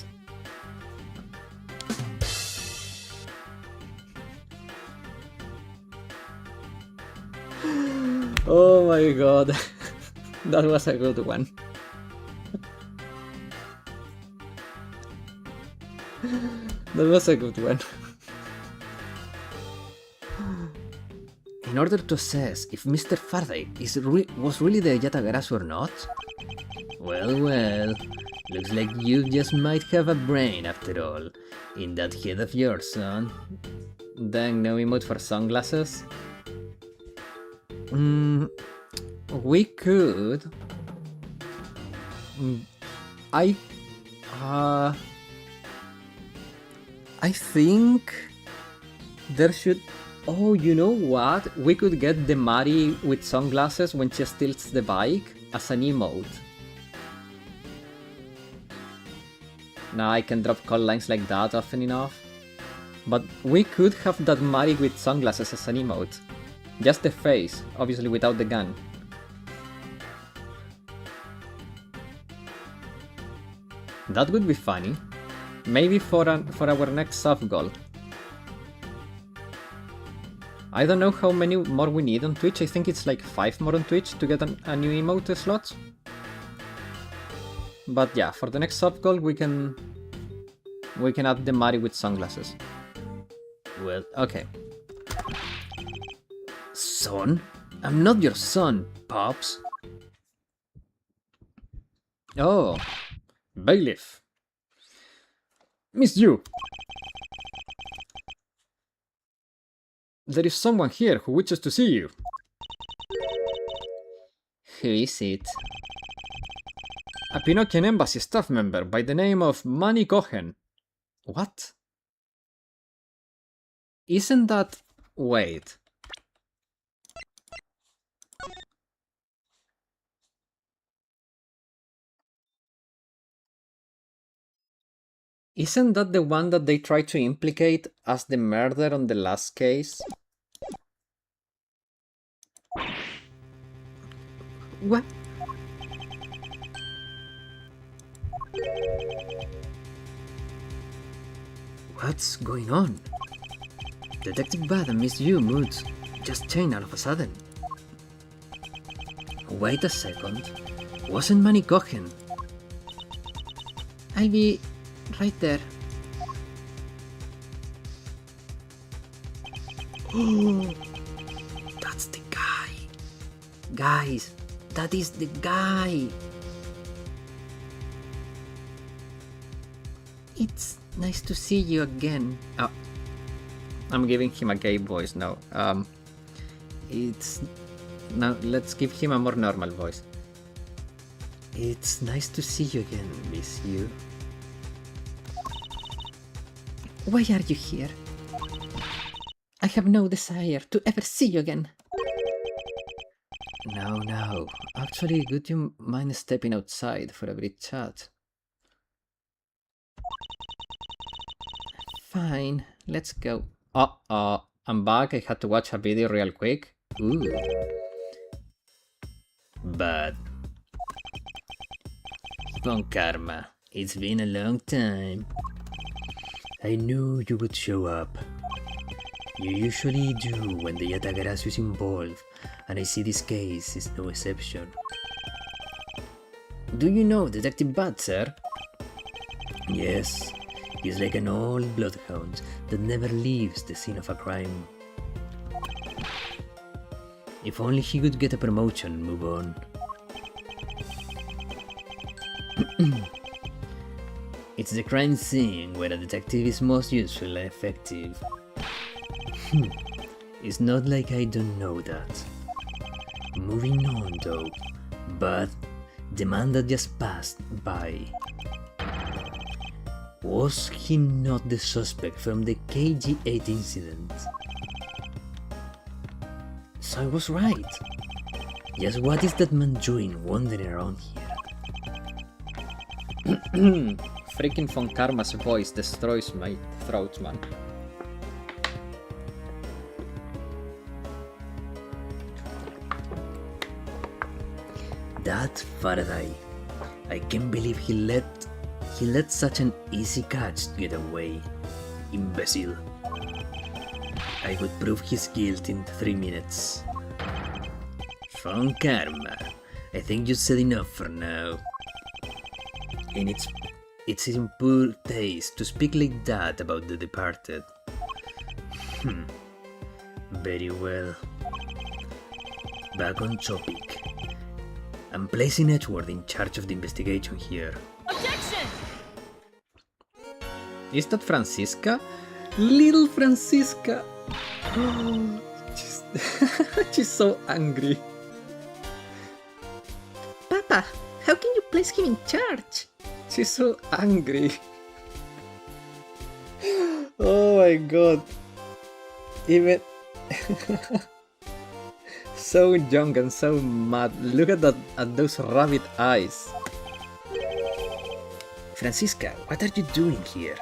Oh my god, that was a good one. That was a good one. in order to assess if Mr. Faraday was really the Yatagarasu or not? Well, looks like you just might have a brain after all, in that head of yours, son. Dang, no emote for sunglasses? We could... I think there should... Oh, you know what? We could get the Mari with sunglasses when she steals the bike as an emote. Now I can drop call lines like that often enough. But we could have that Mari with sunglasses as an emote. Just the face, obviously without the gun. That would be funny. Maybe for our next soft goal. I don't know how many more we need on Twitch. I think it's like 5 more on Twitch to get a new emote slot. But yeah, for the next soft goal we can add the Mari with sunglasses. Well, Okay. son? I'm not your son, Pops. Oh, bailiff. Miss you. There is someone here who wishes to see you. Who is it? A Pinocchian embassy staff member by the name of Manny Cohen. What? Isn't that... Wait. Isn't that the one that they tried to implicate as the murderer on the last case? What? What's going on? Detective Bad and Miss Yu moods just changed all of a sudden. Wait a second. Wasn't Manny Cohen? I'll be right there. Oh, that's the guy. Guys, that is the guy. It's nice to see you again. Oh, I'm giving him a gay voice now. Now let's give him a more normal voice. It's nice to see you again, Miss Yu. Why are you here? I have no desire to ever see you again. No. Actually, would you mind stepping outside for a brief chat? Fine, let's go. I'm back. I had to watch a video real quick. Ooh. Bad. Von Karma, it's been a long time. I knew you would show up. You usually do when the Yatagarasu is involved, and I see this case is no exception. Do you know Detective Bad, sir? Yes, he's like an old bloodhound that never leaves the scene of a crime. If only he could get a promotion and move on. It's the crime scene where a detective is most useful and effective. It's not like I don't know that. Moving on though, but the man that just passed by. Was he not the suspect from the KG8 incident? So I was right. Just what is that man doing wandering around here? Freaking Von Karma's voice destroys my throat, man. That Faraday. I can't believe he let such an easy catch get away. Imbecile. I would prove his guilt in 3 minutes. Von Karma. I think you said enough for now. And it's in poor taste to speak like that about the departed. Very well. back on topic. I'm placing Edgeworth in charge of the investigation here. Objection! Is that Francisca? Little Francisca! She's, she's so angry. Papa, how can you place him in charge? She's so angry. Oh my god. Even so young and so mad. Look at that, at those rabbit eyes. Francisca, what are you doing here?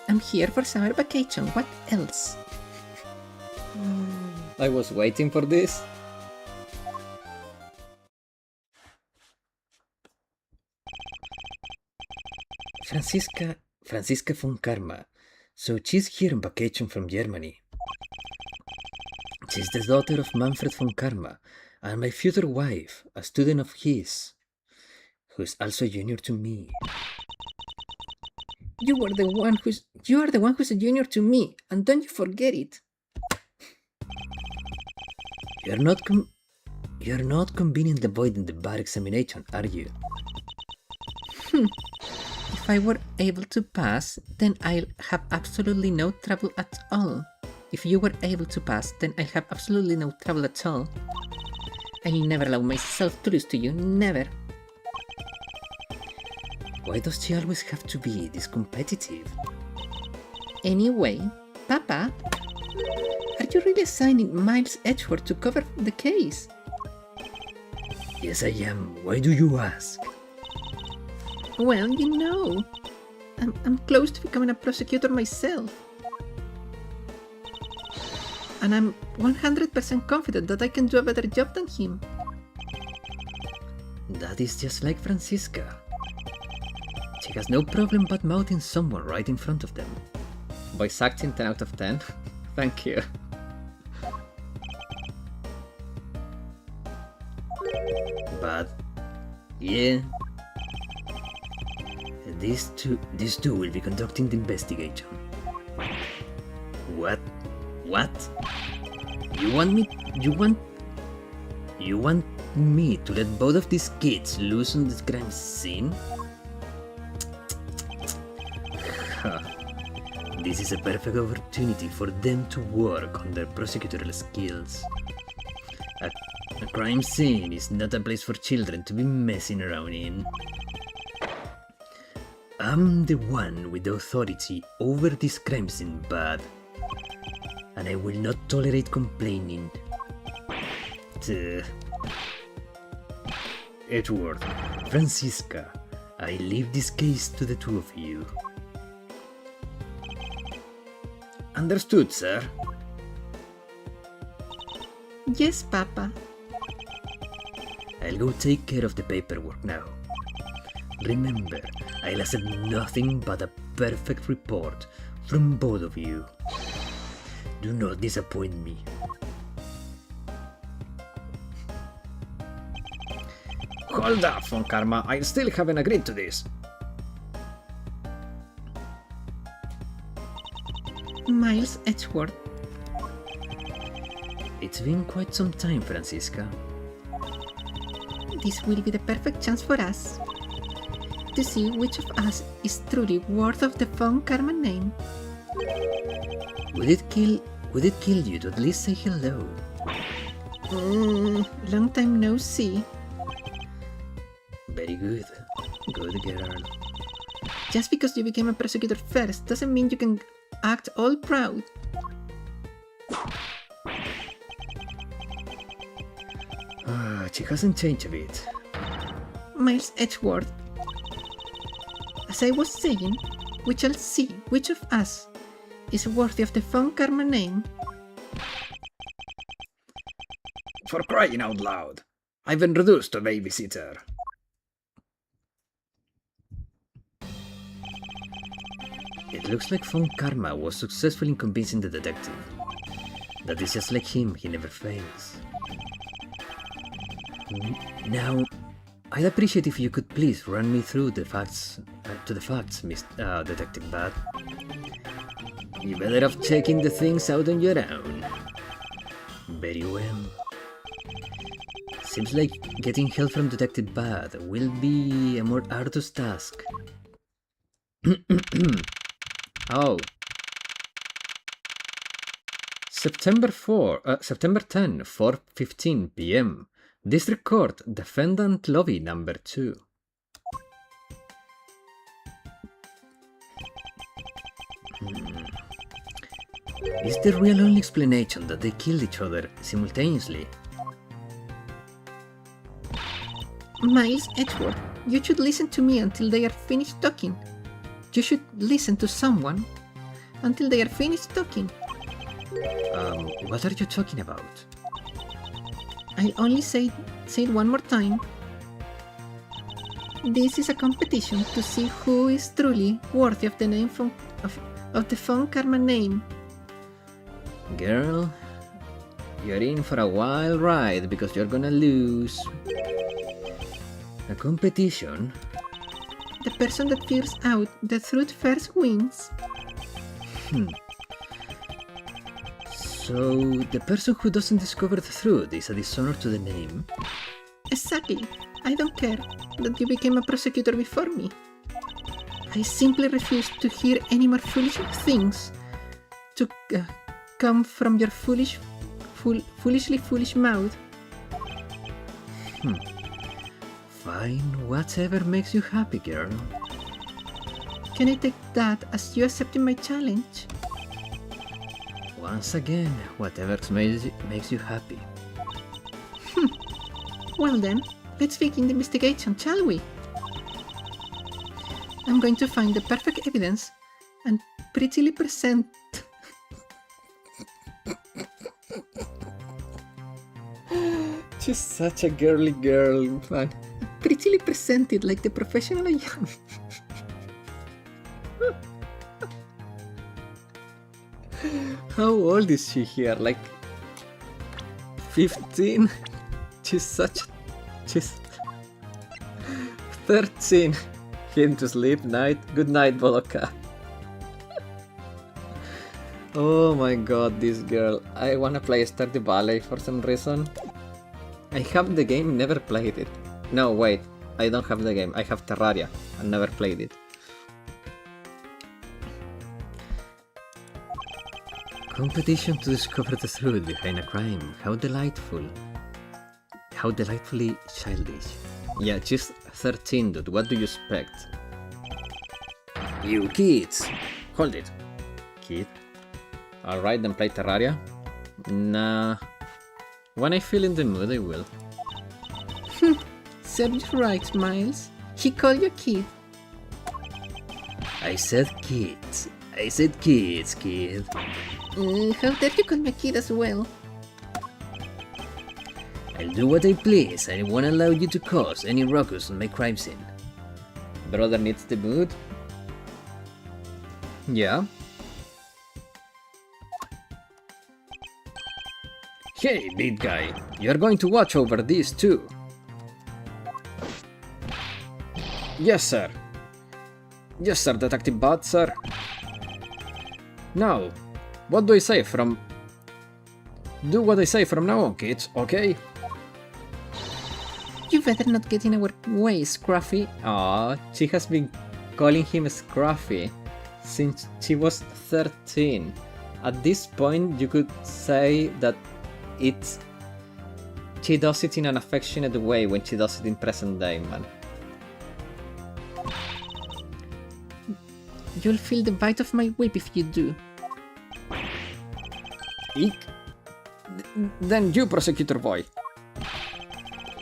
I'm here for summer vacation. What else? I was waiting for this. Francisca von Karma. So she's here on vacation from Germany. She's the daughter of Manfred von Karma and my future wife, a student of his, who's also junior to me. You are the one who's a junior to me, and don't you forget it. You're not conveniently avoiding the bar examination, are you? If I were able to pass, then I'll have absolutely no trouble at all. If you were able to pass, then I'll have absolutely no trouble at all. I'll never allow myself to lose to you, never. Why does she always have to be this competitive? Anyway, Papa, are you really assigning Miles Edgeworth to cover the case? Yes, I am. Why do you ask? Well, you know, I'm close to becoming a prosecutor myself. And I'm 100% confident that I can do a better job than him. That is just like Francisca. She has no problem bad-mouthing someone right in front of them. Voice acting 10 out of 10. Thank you. But, yeah. These two will be conducting the investigation. What? You want me to let both of these kids loose on this crime scene? This is a perfect opportunity for them to work on their prosecutorial skills. A crime scene is not a place for children to be messing around in. I'm the one with the authority over this crime scene, bud. And I will not tolerate complaining. Edgeworth, Francisca, I leave this case to the two of you. Understood, sir. Yes, Papa. I'll go take care of the paperwork now. Remember, I'll accept nothing but a perfect report from both of you. Do not disappoint me. Hold up, Von Karma, I still haven't agreed to this. Miles Edgeworth. It's been quite some time, Francisca. This will be the perfect chance for us to see which of us is truly worth of the Von Karma name. Would it kill you to at least say hello? Long time no see. Very good. Good girl. Just because you became a prosecutor first doesn't mean you can act all proud. She hasn't changed a bit. Miles Edgeworth. As I was saying, we shall see which of us is worthy of the Von Karma name. For crying out loud, I've been reduced to a babysitter. It looks like Von Karma was successful in convincing the detective. That is just like him, he never fails. Now, I'd appreciate if you could please run me through the facts, Miss Detective Bad. You better off checking the things out on your own. Very well. Seems like getting help from Detective Bad will be a more arduous task. Oh. September 10, 4:15 p.m. District Court, Defendant Lobby number 2. Is the real only explanation that they killed each other simultaneously? Miles, Edgeworth, you should listen to me until they are finished talking. You should listen to someone until they are finished talking. What are you talking about? I'll only say it one more time. This is a competition to see who is truly worthy of the name of the Von Karma name. Girl, you're in for a wild ride because you're gonna lose. A competition? The person that figures out the truth first wins. So, the person who doesn't discover the truth is a dishonor to the name? Exactly. I don't care that you became a prosecutor before me. I simply refuse to hear any more foolish things to come from your foolishly foolish mouth. Fine, whatever makes you happy, girl. Can I take that as you accepting my challenge? Once again, whatever makes you happy. Well then, let's begin the investigation, shall we? I'm going to find the perfect evidence and prettily present... She's such a girly girl, man. prettily presented like the professional I am. How old is she here? Like 15? She's 13. Him to sleep, good night, Boloka. Oh my god, this girl. I wanna play Stardew Valley for some reason. I have the game, never played it. No, wait, I don't have the game. I have Terraria and never played it. Competition to discover the truth behind a crime. How delightful. How delightfully childish. Yeah, she's 13, dude. What do you expect? You kids! Hold it. Kid. Alright, then play Terraria. Nah. When I feel in the mood, I will. Serves right, Miles. He called you a kid. I said kids. I said kids, kid. How dare you call me a kid as well? I'll do what I please. I won't allow you to cause any ruckus on my crime scene. Brother needs the mood? Yeah. Hey, big guy. You're going to watch over these too. Yes, sir. Yes, sir, Detective Bud, sir. Now, what do I say from... Do what I say from now on, kids, okay? You better not get in our way, Scruffy. Aw, she has been calling him Scruffy since she was 13. At this point, you could say that she does it in an affectionate way when she does it in present day, man. You'll feel the bite of my whip if you do. Eek. Then you, prosecutor boy.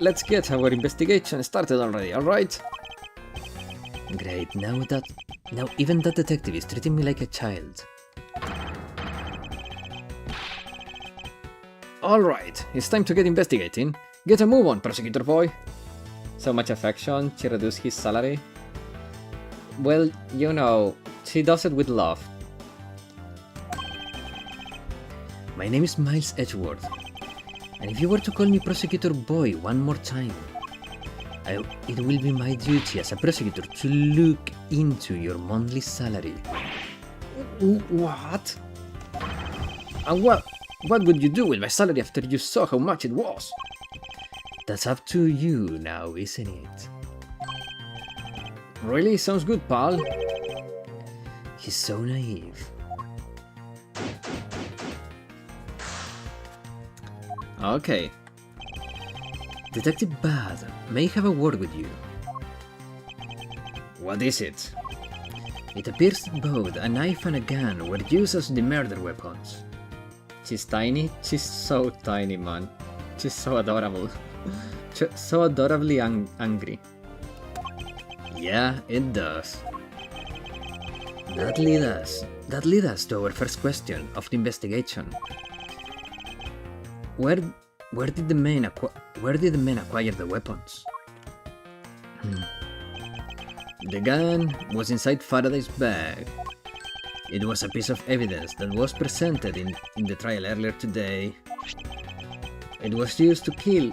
Let's get our investigation started already, alright? Great, now even that detective is treating me like a child. Alright, it's time to get investigating. Get a move on, prosecutor boy. So much affection, she reduced his salary. Well, you know, she does it with love. My name is Miles Edgeworth, and if you were to call me Prosecutor Boy one more time, it will be my duty as a prosecutor to look into your monthly salary. What? And What would you do with my salary after you saw how much it was? That's up to you now, isn't it? Really? Sounds good, pal. He's so naive. Okay. Detective Bad may have a word with you. What is it? It appears that both a knife and a gun were used as the murder weapons. She's tiny? She's so tiny, man. She's so adorable. So adorably angry. Yeah, it does. That lead us to our first question of the investigation. Where did the men acquire the weapons? The gun was inside Faraday's bag. It was a piece of evidence that was presented in the trial earlier today. It was used to kill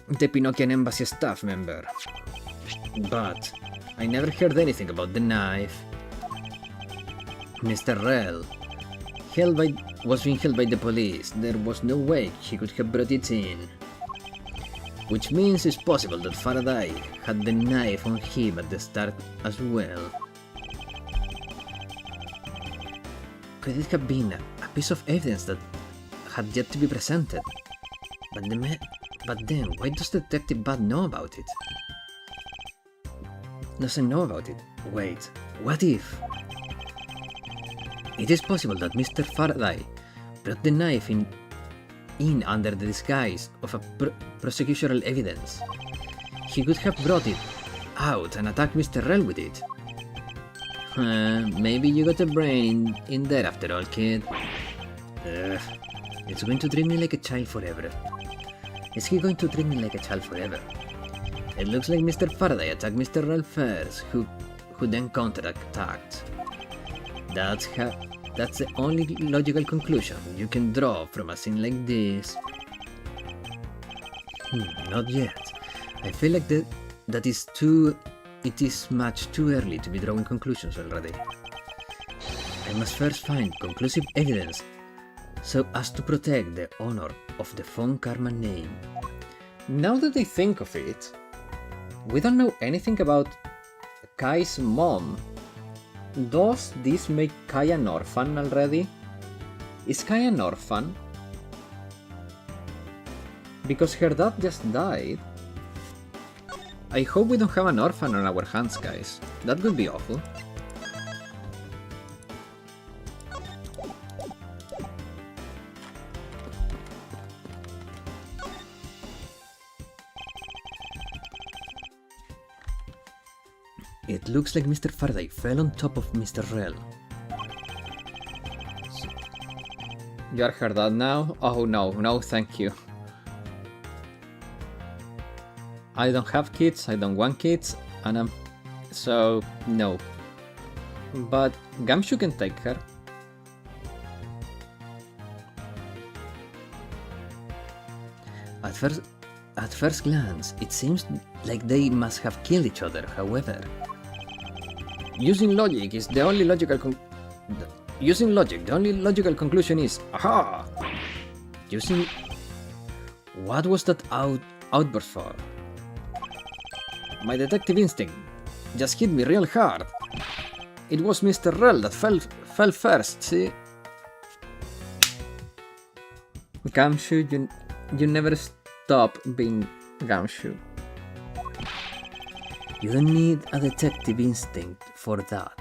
the Pinocchian embassy staff member. But I never heard anything about the knife. Mr. Rell was being held by the police. There was no way he could have brought it in. Which means it's possible that Faraday had the knife on him at the start as well. Could it have been a piece of evidence that had yet to be presented? But then, why does Detective Bad know about it? Doesn't know about it. Wait, what if? It is possible that Mr. Faraday brought the knife in under the disguise of a prosecutorial evidence. He could have brought it out and attacked Mr. Rell with it. Maybe you got a brain in there after all, kid. It's going to treat me like a child forever. Is he going to treat me like a child forever? It looks like Mr. Faraday attacked Mr. Rell first, who then counterattacked. That's the only logical conclusion you can draw from a scene like this. Not yet. I feel like it is much too early to be drawing conclusions already. I must first find conclusive evidence so as to protect the honor of the Von Karma name. Now that I think of it, we don't know anything about Kai's mom. Does this make Kai an orphan already? Is Kai an orphan? Because her dad just died. I hope we don't have an orphan on our hands, guys. That would be awful. It looks like Mr. Faraday fell on top of Mr. Rell. You are her dad now? Oh no, thank you. I don't have kids, I don't want kids, and so no. But Gamshu can take her. At first glance, it seems like they must have killed each other, however. Using logic, the only logical conclusion is aha! What was that outburst for? My detective instinct just hit me real hard. It was Mr. Rell that fell first, see? Gamshu, you never stop being Gamshu. You don't need a detective instinct for that.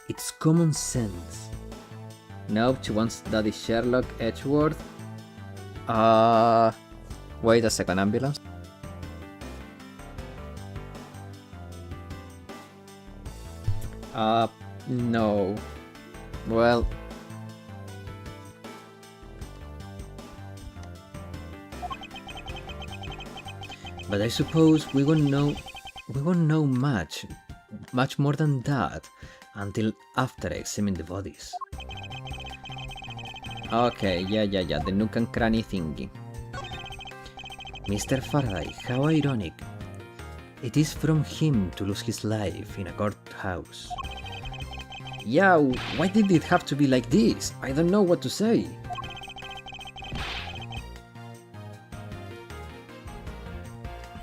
It's common sense. Nope, she wants Daddy Sherlock Edgeworth. Wait a second, ambulance. No. Well... But I suppose we won't know much more than that until after I examine the bodies. Okay, yeah, the nook and cranny thingy. Mr. Faraday, how ironic. It is from him to lose his life in a courthouse. Yeah, why did it have to be like this? I don't know what to say.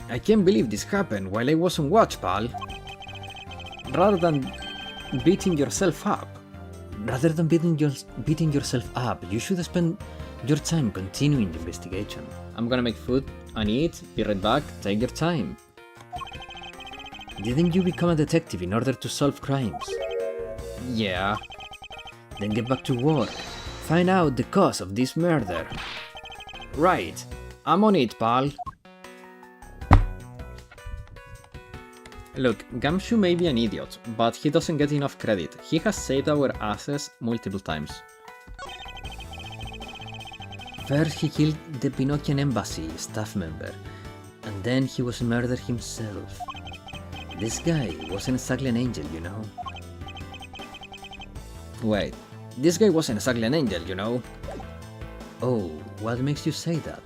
I can't believe this happened while I was on watch, pal. Rather than beating yourself up. Rather than beating yourself up, you should spend your time continuing the investigation. I'm gonna make food and eat, be right back, take your time. Didn't you become a detective in order to solve crimes? Yeah. Then get back to work. Find out the cause of this murder. Right. I'm on it, pal. Look, Gumshoe may be an idiot, but he doesn't get enough credit. He has saved our asses multiple times. First he killed the Pinocchian embassy staff member, and then he was murdered himself. This guy wasn't exactly an angel, you know. Wait, this guy wasn't exactly an angel, you know. Oh, what makes you say that?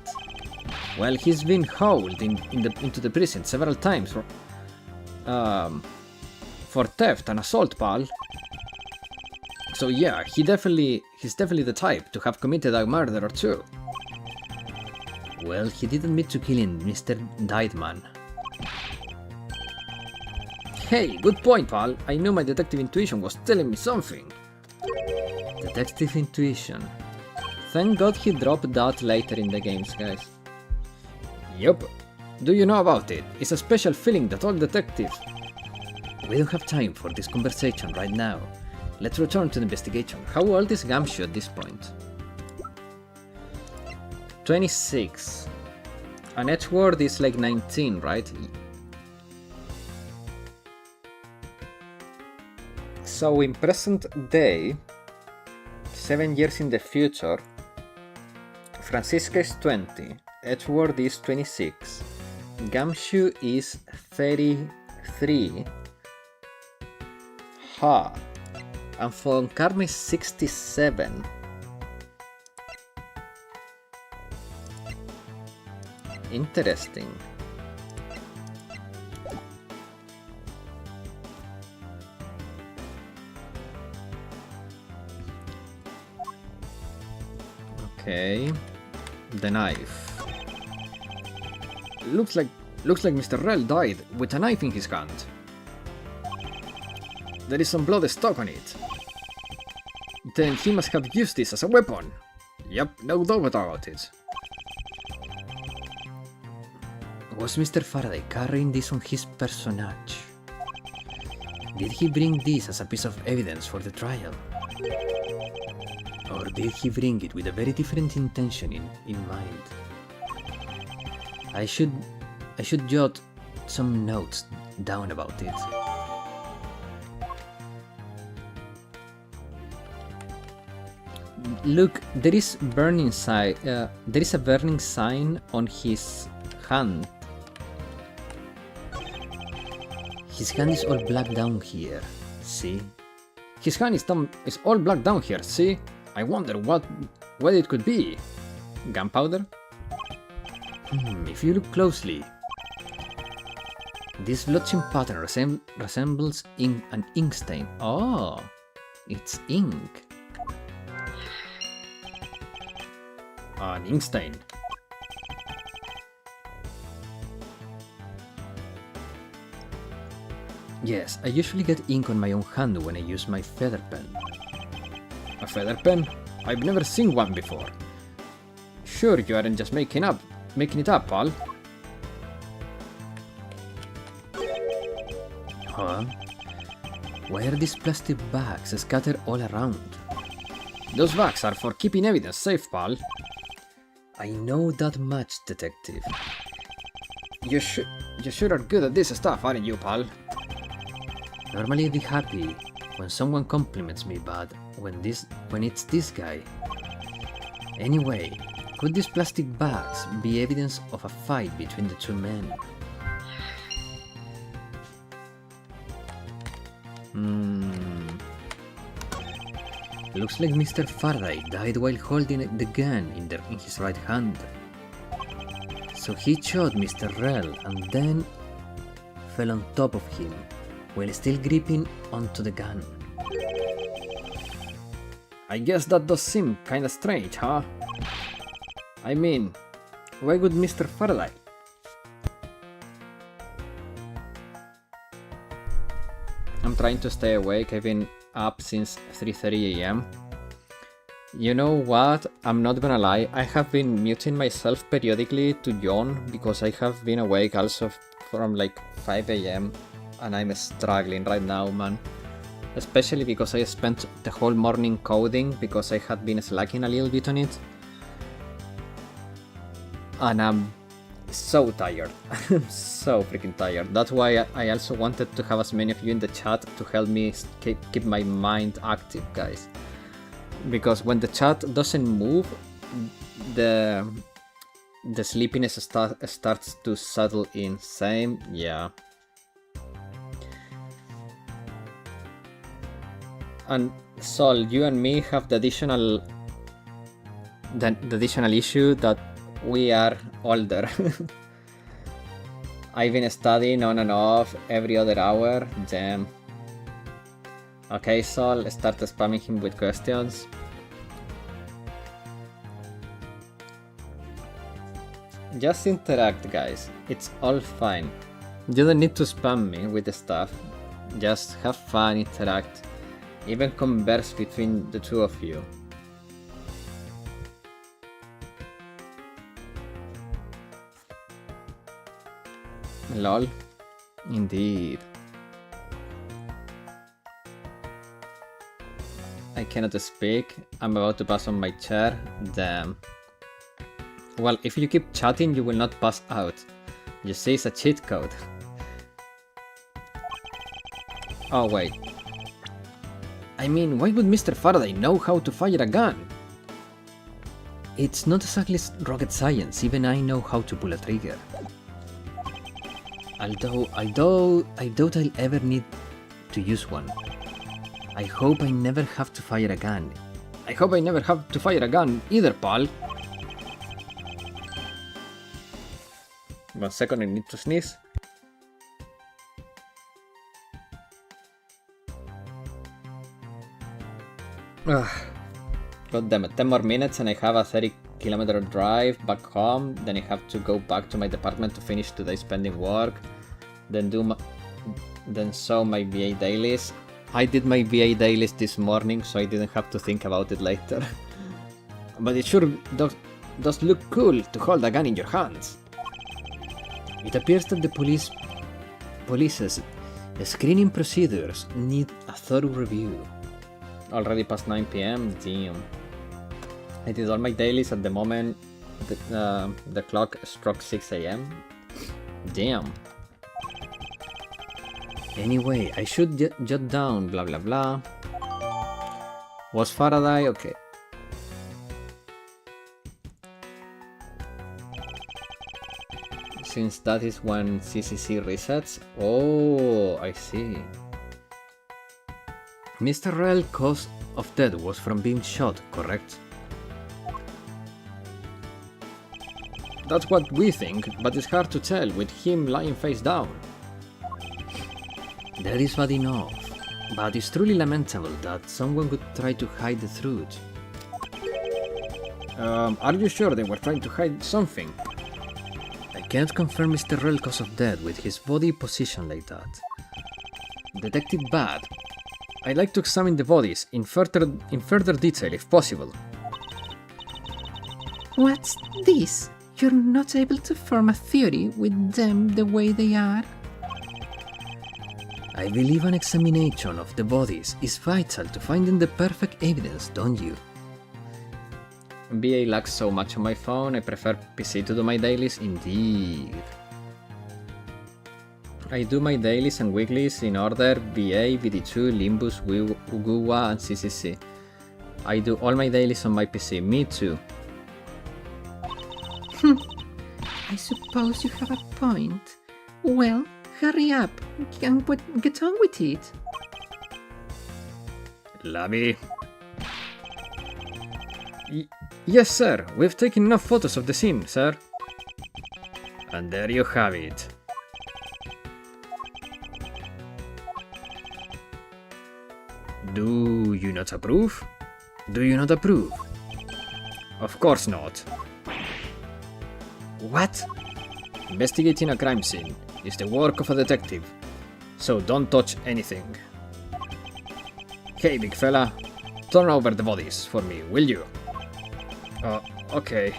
Well, he's been hauled into the prison several times for theft and assault, pal. So yeah, he's definitely the type to have committed a murder or two. Well, he did admit to killing Mr. Deidman. Hey, good point, pal. I knew my detective intuition was telling me something. Detective intuition. Thank God he dropped that later in the games, guys. Yup. Do you know about it? It's a special feeling that all detectives... We don't have time for this conversation right now. Let's return to the investigation. How old is Gumshoe at this point? 26. And Edgeworth is like 19, right? So in present day, 7 years in the future, Francisca is 20, Edgeworth is 26, Gumshoe is 33, and Von Karma is 67. Interesting. Okay, the knife. Looks like Mr. Rell died with a knife in his hand. There is some blood stuck on it. Then he must have used this as a weapon. Yep, no doubt about it. Was Mr. Faraday carrying this on his personage? Did he bring this as a piece of evidence for the trial? Or did he bring it with a very different intention in mind? I should jot some notes down about it. Look, there is a burning sign on his hand. His hand is all black down here, see? His hand is all black down here, see? I wonder what it could be. Gunpowder? If you look closely, this blotching pattern resembles an ink stain. Oh, it's ink. An ink stain. Yes, I usually get ink on my own hand when I use my feather pen. A feather pen? I've never seen one before. Sure, you aren't just making it up, pal. Huh? Why are these plastic bags scattered all around? Those bags are for keeping evidence safe, pal. I know that much, detective. You sure are good at this stuff, aren't you, pal? Normally I'd be happy when someone compliments me, but when it's this guy. Anyway, could these plastic bags be evidence of a fight between the two men? Looks like Mr. Faraday died while holding the gun in his right hand. So he shot Mr. Rell and then fell on top of him while still gripping onto the gun. I guess that does seem kinda strange, huh? I mean, why would Mr. Faraday I'm trying to stay awake. I've been up since 3:30 a.m. You know what? I'm not gonna lie, I have been muting myself periodically to yawn because I have been awake also from like 5 a.m. and I'm struggling right now, man. Especially because I spent the whole morning coding because I had been slacking a little bit on it. And I'm so tired. I'm so freaking tired. That's why I also wanted to have as many of you in the chat to help me keep my mind active, guys. Because when the chat doesn't move, the sleepiness starts to settle in. Same, yeah. And Sol, you and me have the additional issue that we are older. I've been studying on and off every other hour. Damn. Okay, Sol, start spamming him with questions. Just interact, guys. It's all fine. You don't need to spam me with the stuff. Just have fun, interact. Even converse between the two of you. Lol. Indeed. I cannot speak. I'm about to pass on my chair. Damn. Well, if you keep chatting, you will not pass out. You see, it's a cheat code. Oh, wait. I mean, why would Mr. Faraday know how to fire a gun? It's not exactly rocket science. Even I know how to pull a trigger. Although I doubt I'll ever need to use one. I hope I never have to fire a gun. I hope I never have to fire a gun either, pal. 1 second, I need to sneeze. God damn it, 10 more minutes and I have a 30-kilometer drive back home. Then I have to go back to my department to finish today's pending work. Then sew my VA dailies. I did my VA dailies this morning, so I didn't have to think about it later. But it sure does look cool to hold a gun in your hands. It appears that the police's screening procedures need a thorough review. Already past 9 PM? Damn. I did all my dailies at the moment the clock struck 6 AM. Damn. Anyway, I should jot down blah blah blah. Was Faraday? Okay. Since that is when CCC resets. Oh, I see. Mr. Rell's cause of death was from being shot, correct? That's what we think, but it's hard to tell with him lying face down. That is bad enough, but it's truly lamentable that someone would try to hide the truth. Are you sure they were trying to hide something? I can't confirm Mr. Rell's cause of death with his body positioned like that. Detective Bad, I'd like to examine the bodies in further detail if possible. What's this? You're not able to form a theory with them the way they are? I believe an examination of the bodies is vital to finding the perfect evidence, don't you? VA lags so much on my phone, I prefer PC to do my dailies, indeed. I do my dailies and weeklies in order: VA, VD2, Limbus, Uguwa, and CCC. I do all my dailies on my PC, me too. I suppose you have a point. Well, hurry up and get on with it. Labby. Yes, sir. We've taken enough photos of the scene, sir. And there you have it. Do you not approve? Do you not approve? Of course not. What? Investigating a crime scene is the work of a detective, so don't touch anything. Hey, big fella. Turn over the bodies for me, will you? Okay.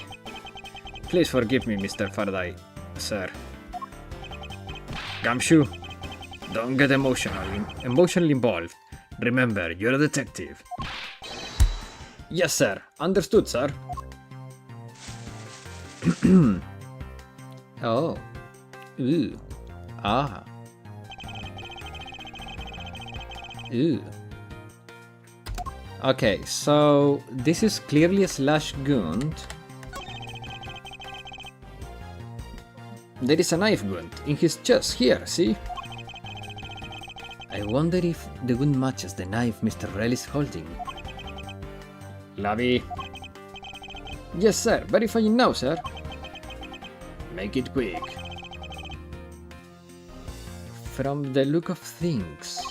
Please forgive me, Mr. Faraday, sir. Gumshoe, don't get emotionally involved. Remember, you're a detective. Yes, sir. Understood, sir. Oh. Ooh. Ah. Ooh. Okay, so this is clearly a slash gund. There is a knife gund in his chest here, see? I wonder if the wound matches the knife Mr. Rell is holding. Lavi. Yes, sir. Verifying now, sir. Make it quick. From the look of things,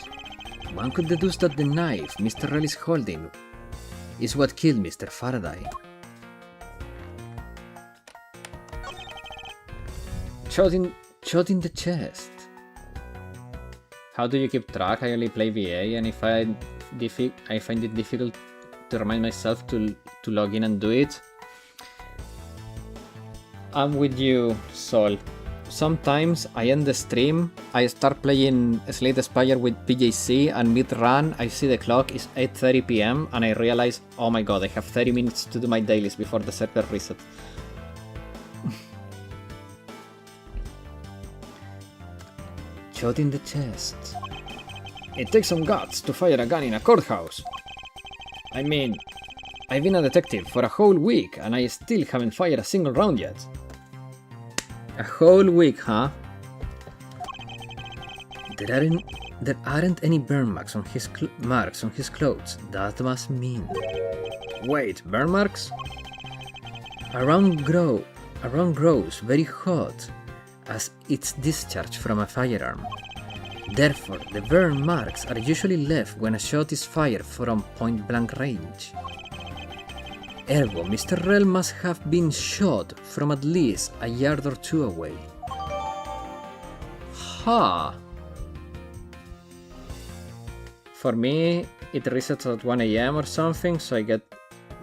one could deduce that the knife Mr. Rell is holding is what killed Mr. Faraday. Shot in the chest. How do you keep track? I only play VA, and if I find it difficult to remind myself to log in and do it. I'm with you, Sol. Sometimes I end the stream, I start playing Slay Spire with PJC, and mid-run I see the clock is 8:30 PM and I realize, oh my god, I have 30 minutes to do my dailies before the server reset. Shot in the chest. It takes some guts to fire a gun in a courthouse. I mean, I've been a detective for a whole week and I still haven't fired a single round yet. A whole week, huh? There aren't any burn marks on his clothes. That must mean Wait, burn marks? around grows very hot as it's discharged from a firearm. Therefore, the burn marks are usually left when a shot is fired from point-blank range. Ergo, Mr. Rell must have been shot from at least a yard or two away. Ha! For me, it resets at 1 AM or something, so I get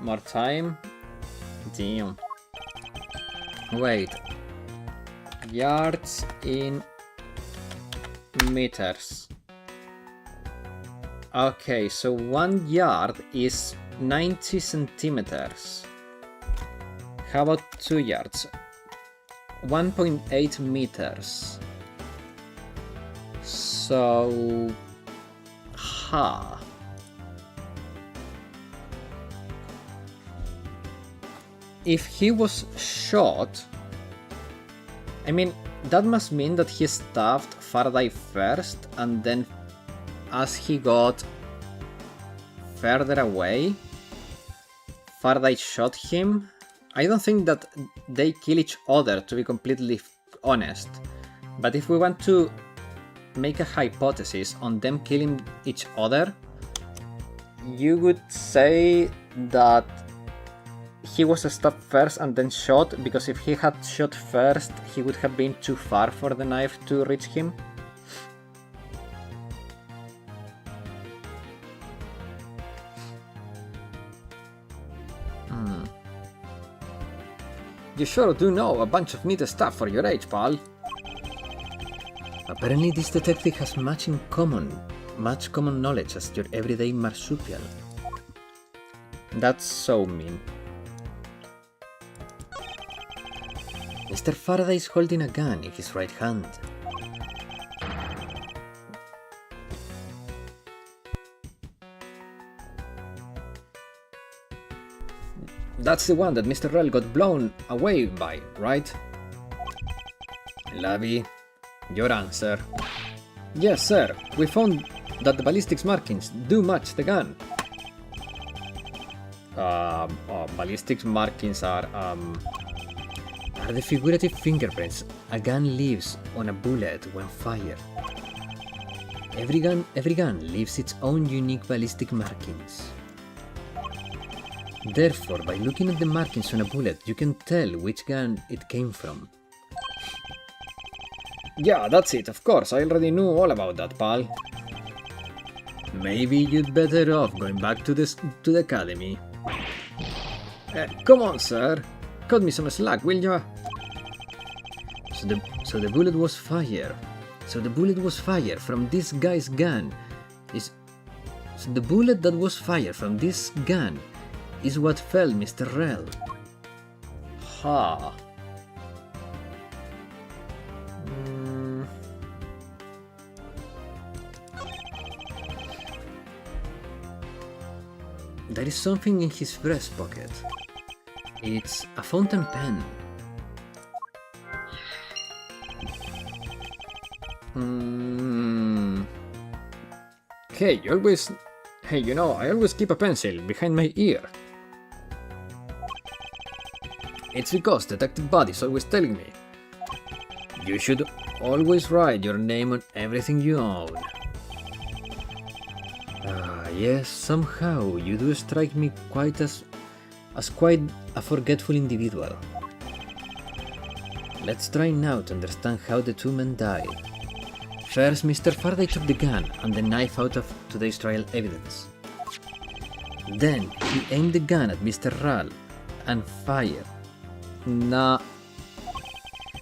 more time. Damn. Wait. Yards in meters. Okay, so 1 yard is 90 centimeters. How about 2 yards? 1.8 meters. So... ha. If he was shot... I mean, that must mean that he stabbed Faraday first, and then as he got further away, Faraday shot him. I don't think that they kill each other, to be completely honest. But if we want to make a hypothesis on them killing each other, you would say that he was stabbed first and then shot, because if he had shot first, he would have been too far for the knife to reach him. You sure do know a bunch of neat stuff for your age, pal. Apparently this detective has much common knowledge as your everyday marsupial. That's so mean. Mr. Faraday is holding a gun in his right hand. That's the one that Mr. Rell got blown away by, right? Lavi, your answer. Yes, sir. We found that the ballistics markings do match the gun. Ballistics markings are the figurative fingerprints a gun leaves on a bullet when fired. Every gun leaves its own unique ballistic markings. Therefore, by looking at the markings on a bullet, you can tell which gun it came from. Yeah, that's it, of course, I already knew all about that, pal. Maybe you'd better off going back to the academy. Come on, sir. Cut me some slack, will ya? So the bullet was fired. So the bullet was fired from this guy's gun. So the bullet that was fired from this gun is what felled Mr. Rell. Ha. There is something in his breast pocket. It's a fountain pen. Hey, I always keep a pencil behind my ear. It's because Detective Buddy's always telling me you should always write your name on everything you own. Yes, somehow you do strike me quite as quite a forgetful individual. Let's try now to understand how the two men died. First, Mr. Faraday took the gun and the knife out of today's trial evidence. Then, he aimed the gun at Mr. Rall and fired.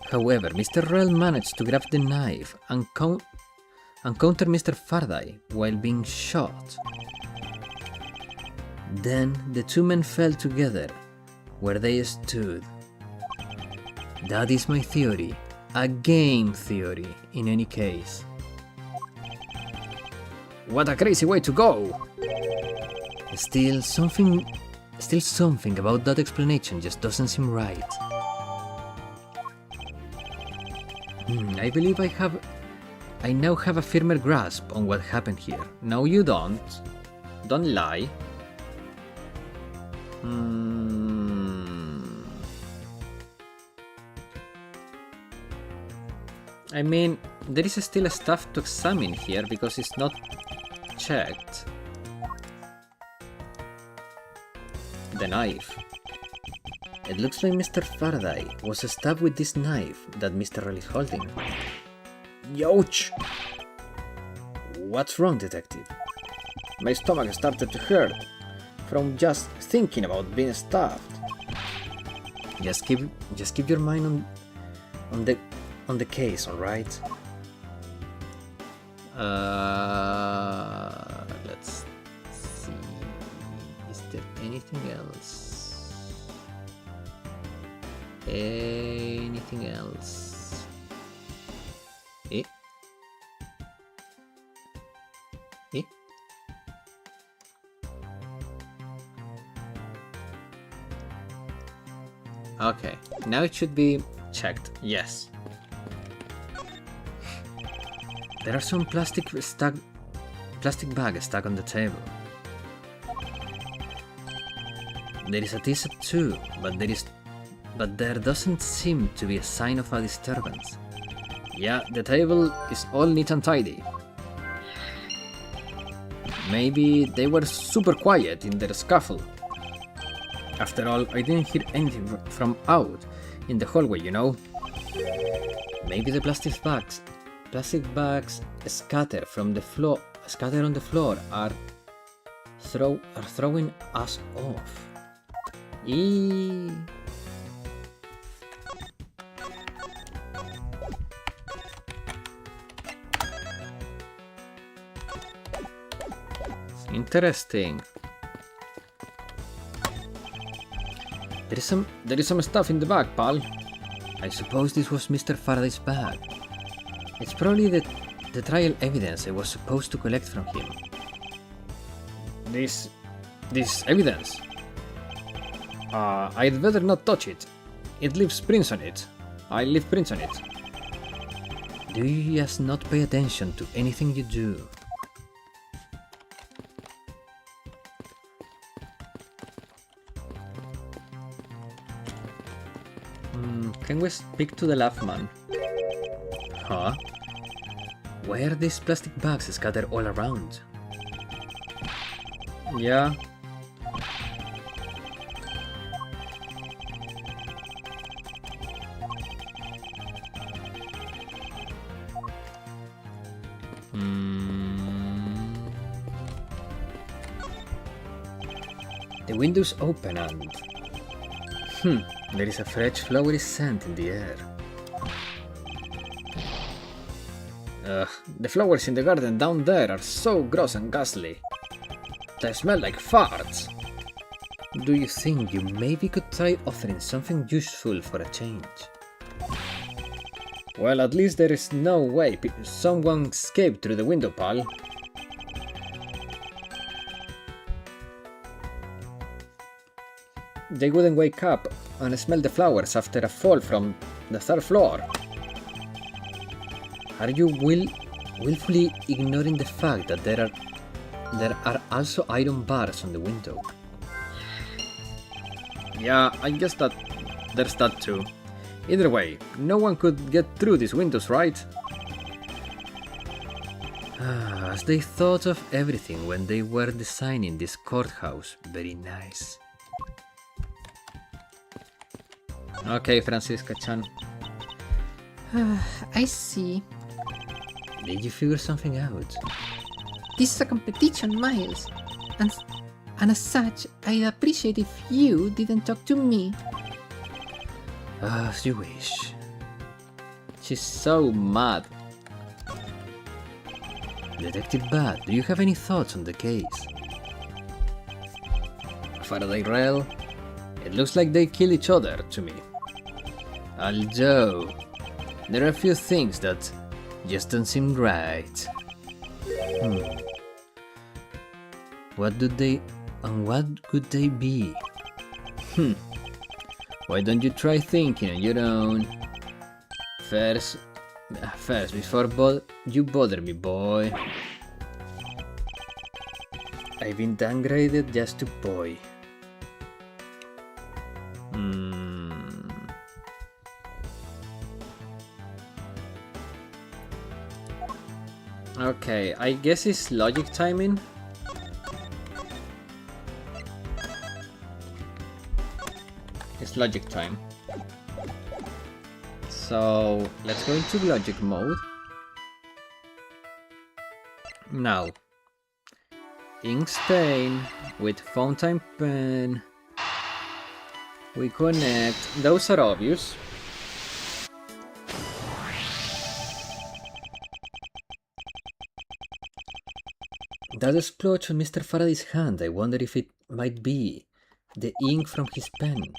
However, Mr. Rall managed to grab the knife and counter Mr. Faraday while being shot. Then the two men fell together where they stood. That is my theory, a game theory in any case. What a crazy way to go! Still something about that explanation just doesn't seem right. I believe I now have a firmer grasp on what happened here. No, you don't. Don't lie. I mean, there is still stuff to examine here because it's not checked. The knife. It looks like Mr. Faraday was stabbed with this knife that Mr. Rell is holding. Youch! What's wrong, detective? My stomach started to hurt from just thinking about being stabbed. Just keep your mind on the case, all right? Let's see. Is there anything else? Anything else? Eh? Eh? Okay, now it should be checked. Yes. There are some plastic bags stuck on the table. There is a tea set too, but there doesn't seem to be a sign of a disturbance. Yeah, the table is all neat and tidy. Maybe they were super quiet in their scuffle. After all, I didn't hear anything from out in the hallway, you know. Maybe the plastic bags scattered on the floor are throwing us off. Eee. Interesting. There is some stuff in the bag, pal. I suppose this was Mr. Faraday's bag. It's probably the trial evidence I was supposed to collect from him. This evidence? I'd better not touch it. It leaves prints on it. I leave prints on it. Do you just not pay attention to anything you do? Can we speak to the laugh man? Huh? Why are these plastic bags scattered all around? Yeah. The windows open and... there is a fresh flowery scent in the air. The flowers in the garden down there are so gross and ghastly. They smell like farts. Do you think you maybe could try offering something useful for a change? Well, at least there is no way someone escaped through the window, pal. They wouldn't wake up and smell the flowers after a fall from the third floor. Are you willfully ignoring the fact that there are also iron bars on the window? Yeah, I guess that there's that too. Either way, no one could get through these windows, right? As they thought of everything when they were designing this courthouse. Very nice. Okay, Francisca-chan. I see. Did you figure something out? This is a competition, Miles. And as such, I'd appreciate if you didn't talk to me. As you wish. She's so mad. Detective Bat, do you have any thoughts on the case? Faraday rail. It looks like they kill each other to me. Although, there are a few things that just don't seem right. What could they be? Why don't you try thinking on your own? First, before you bother me, boy. I've been downgraded just to boy. Okay, I guess it's logic timing. It's logic time. So let's go into logic mode. Now, ink stain with fountain pen. We connect. Those are obvious. That splotch on Mr. Faraday's hand, I wonder if it might be the ink from his pen.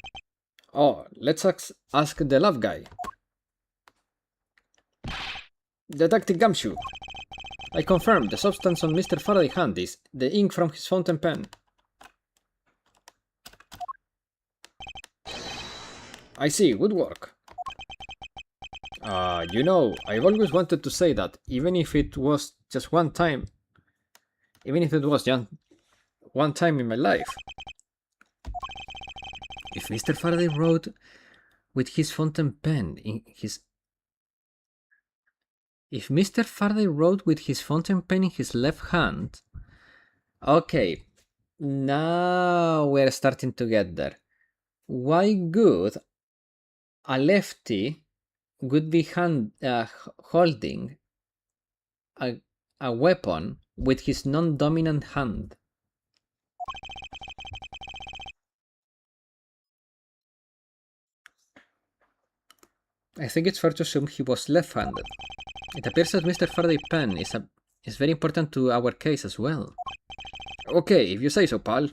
Oh, let's ask the love guy. Detective Gumshoe. I confirm the substance on Mr. Faraday's hand is the ink from his fountain pen. I see, good work. You know, I've always wanted to say that, even if it was just one time. Even if it was just one time in my life. If Mr. Faraday wrote with his fountain pen in his... If Mr. Faraday wrote with his fountain pen in his left hand... Okay, now we're starting to get there. Why good a lefty would be holding a weapon with his non-dominant hand? I think it's fair to assume he was left-handed. It appears that Mr. Faraday's pen is very important to our case as well. Okay, if you say so, pal.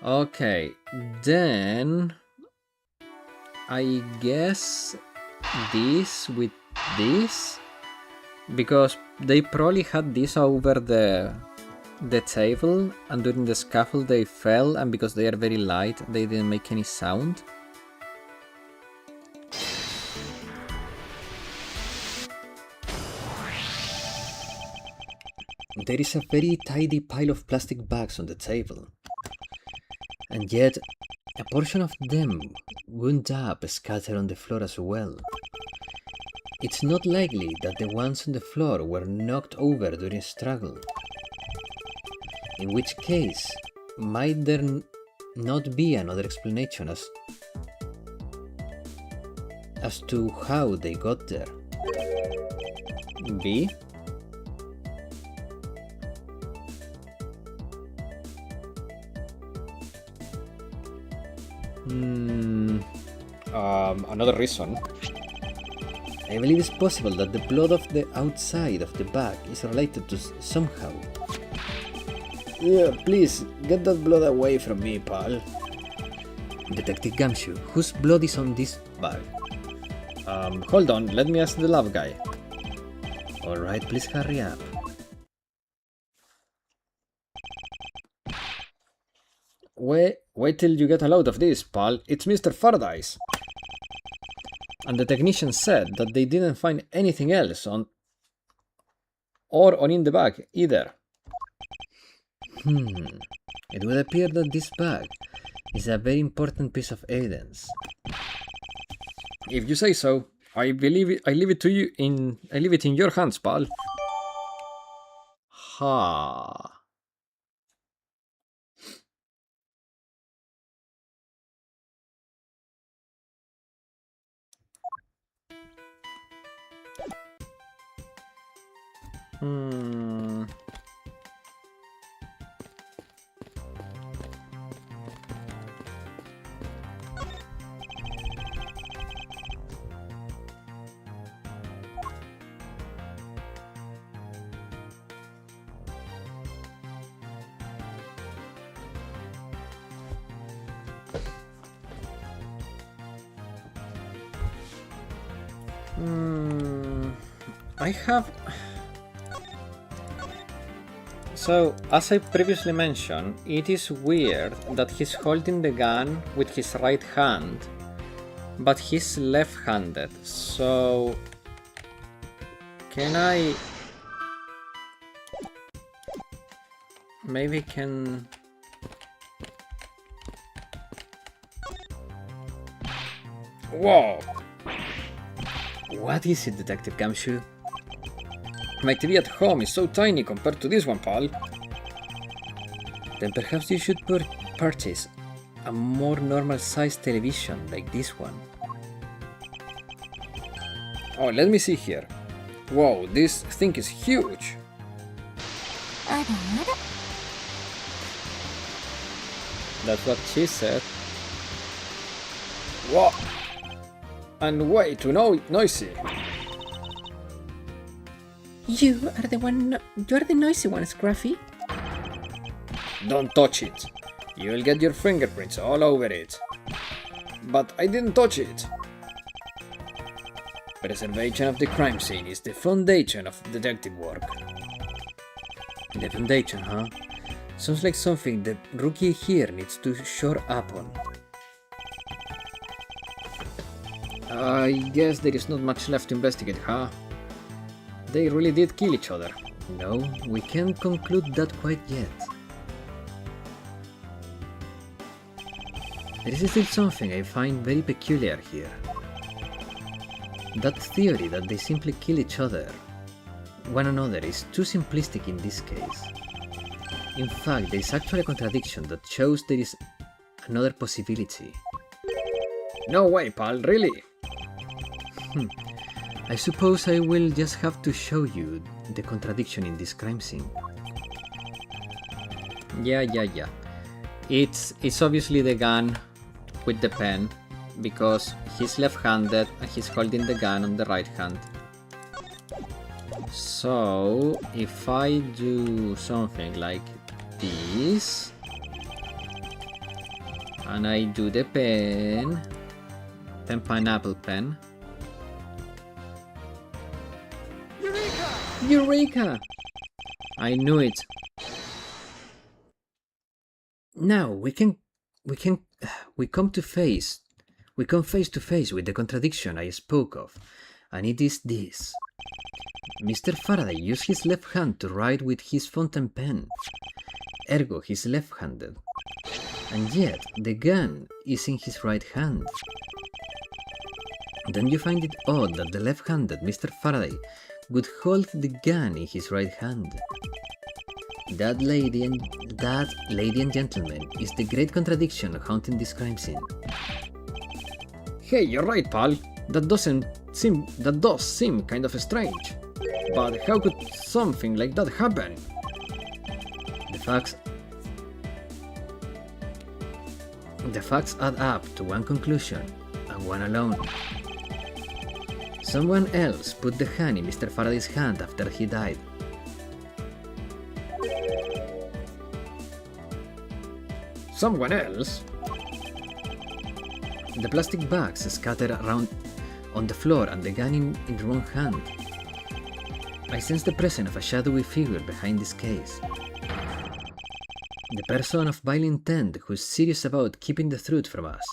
Okay, then I guess this with this, because they probably had this over the table, and during the scuffle they fell, and because they are very light they didn't make any sound. There is a very tidy pile of plastic bags on the table, and yet a portion of them wound up scattered on the floor as well. It's not likely that the ones on the floor were knocked over during struggle. In which case, might there not be another explanation as to how they got there? B? Another reason. I believe it's possible that the blood of the outside of the bag is related to somehow. Yeah, please, get that blood away from me, pal. Detective Gumshoe, whose blood is on this bag? Hold on, let me ask the lab guy. Alright, please hurry up. Wait till you get a load of this, pal. It's Mr. Faraday's. And the technician said that they didn't find anything else on in the bag either. It would appear that this bag is a very important piece of evidence. If you say so, I leave it in your hands, pal. Ha. I have... So, as I previously mentioned, it is weird that he's holding the gun with his right hand, but he's left-handed, so... Can I... Maybe can... Whoa! What is it, Detective Gumshoe? My TV at home is so tiny compared to this one, pal. Then perhaps you should purchase a more normal-sized television like this one. Oh, let me see here. Whoa, this thing is huge. That's what she said. Whoa! And way too noisy. You are the noisy one, Scruffy. Don't touch it. You'll get your fingerprints all over it. But I didn't touch it. Preservation of the crime scene is the foundation of detective work. The foundation, huh? Sounds like something the rookie here needs to shore up on. I guess there is not much left to investigate, huh? They really did kill each other. No, we can't conclude that quite yet. There is still something I find very peculiar here. That theory that they simply kill each other, one another, is too simplistic in this case. In fact, there is actually a contradiction that shows there is another possibility. No way, pal, really? I suppose I will just have to show you the contradiction in this crime scene. Yeah. It's obviously the gun with the pen, because he's left-handed and he's holding the gun on the right hand. So, if I do something like this, and I do the pen, pineapple pen. Eureka! I knew it. Now we come face to face with the contradiction I spoke of, and it is this. Mr. Faraday used his left hand to write with his fountain pen, ergo he's left-handed, and yet the gun is in his right hand. Don't you find it odd that the left-handed Mr. Faraday would hold the gun in his right hand? That, lady and gentlemen, is the great contradiction haunting this crime scene. Hey, you're right, pal. That does seem kind of strange. But how could something like that happen? The facts... The facts add up to one conclusion, and one alone. Someone else put the hand in Mr. Faraday's hand after he died. Someone else? The plastic bags scattered around on the floor and the gun in the wrong hand. I sense the presence of a shadowy figure behind this case. The person of vile intent who's serious about keeping the truth from us.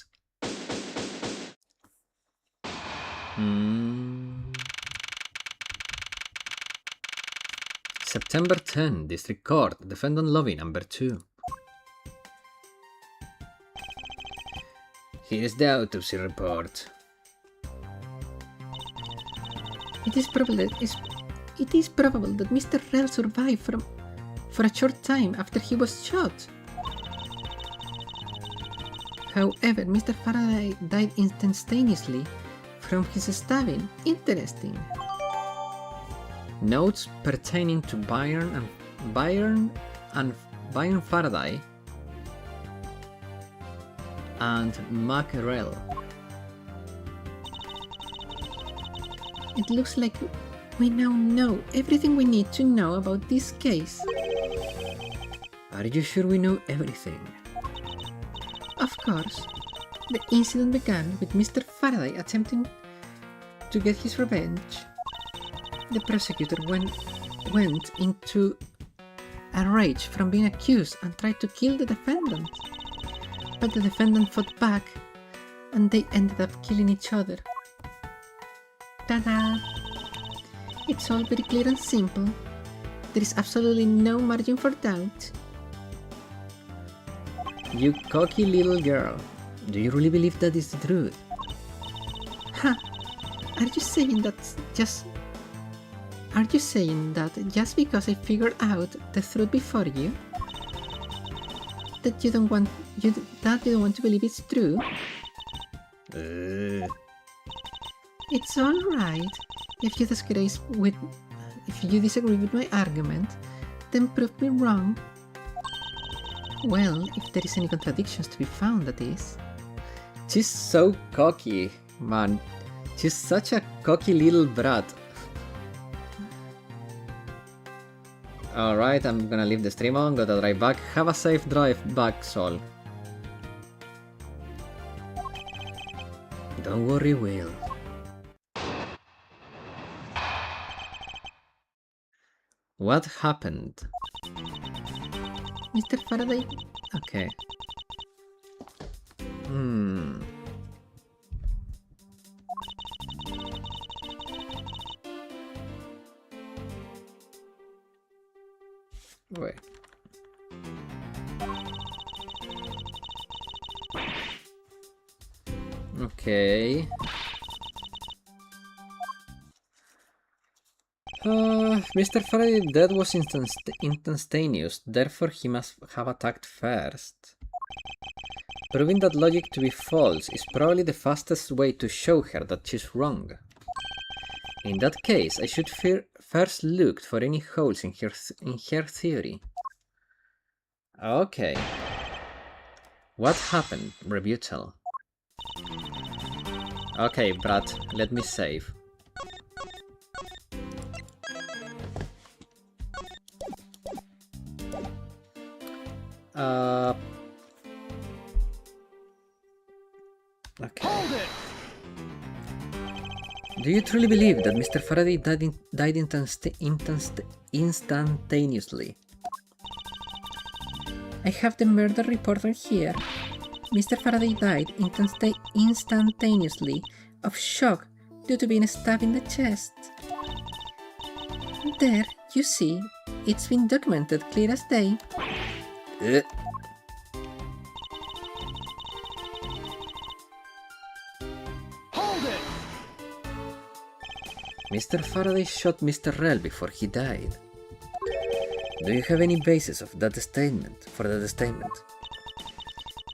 September 10, District Court, Defendant Lobby number 2. Here is the autopsy report. It is probable that Mr. Rell survived for a short time after he was shot. However, Mr. Faraday died instantaneously from his stabbing. Interesting. Notes pertaining to Byron Faraday and Mackerel. It looks like we now know everything we need to know about this case. Are you sure we know everything? Of course. The incident began with Mr. Faraday attempting to get his revenge. The prosecutor went into a rage from being accused and tried to kill the defendant. But the defendant fought back and they ended up killing each other. Ta-da! It's all very clear and simple. There is absolutely no margin for doubt. You cocky little girl. Do you really believe that is the truth? Ha! Are you saying that just because I figured out the truth before you, that you don't want to believe it's true? It's all right. If you disagree with my argument, then prove me wrong. Well, if there is any contradictions to be found, that is. She's so cocky, man. She's such a cocky little brat. Alright, I'm gonna leave the stream on, gotta drive back. Have a safe drive back, Sol. Don't worry, Will. What happened? Mr. Faraday? Okay. Wait. Okay. Mr. Faraday's death was instantaneous, therefore he must have attacked first. Proving that logic to be false is probably the fastest way to show her that she's wrong. In that case, I should first look for any holes in her theory. Okay. What happened? Rebuttal. Okay, brat, let me save. Okay. Do you truly believe that Mr. Faraday died instantaneously? I have the murder report right here. Mr. Faraday died instantaneously of shock due to being stabbed in the chest. There, you see, it's been documented clear as day. Mr. Faraday shot Mr. Rell before he died. Do you have any basis of that statement?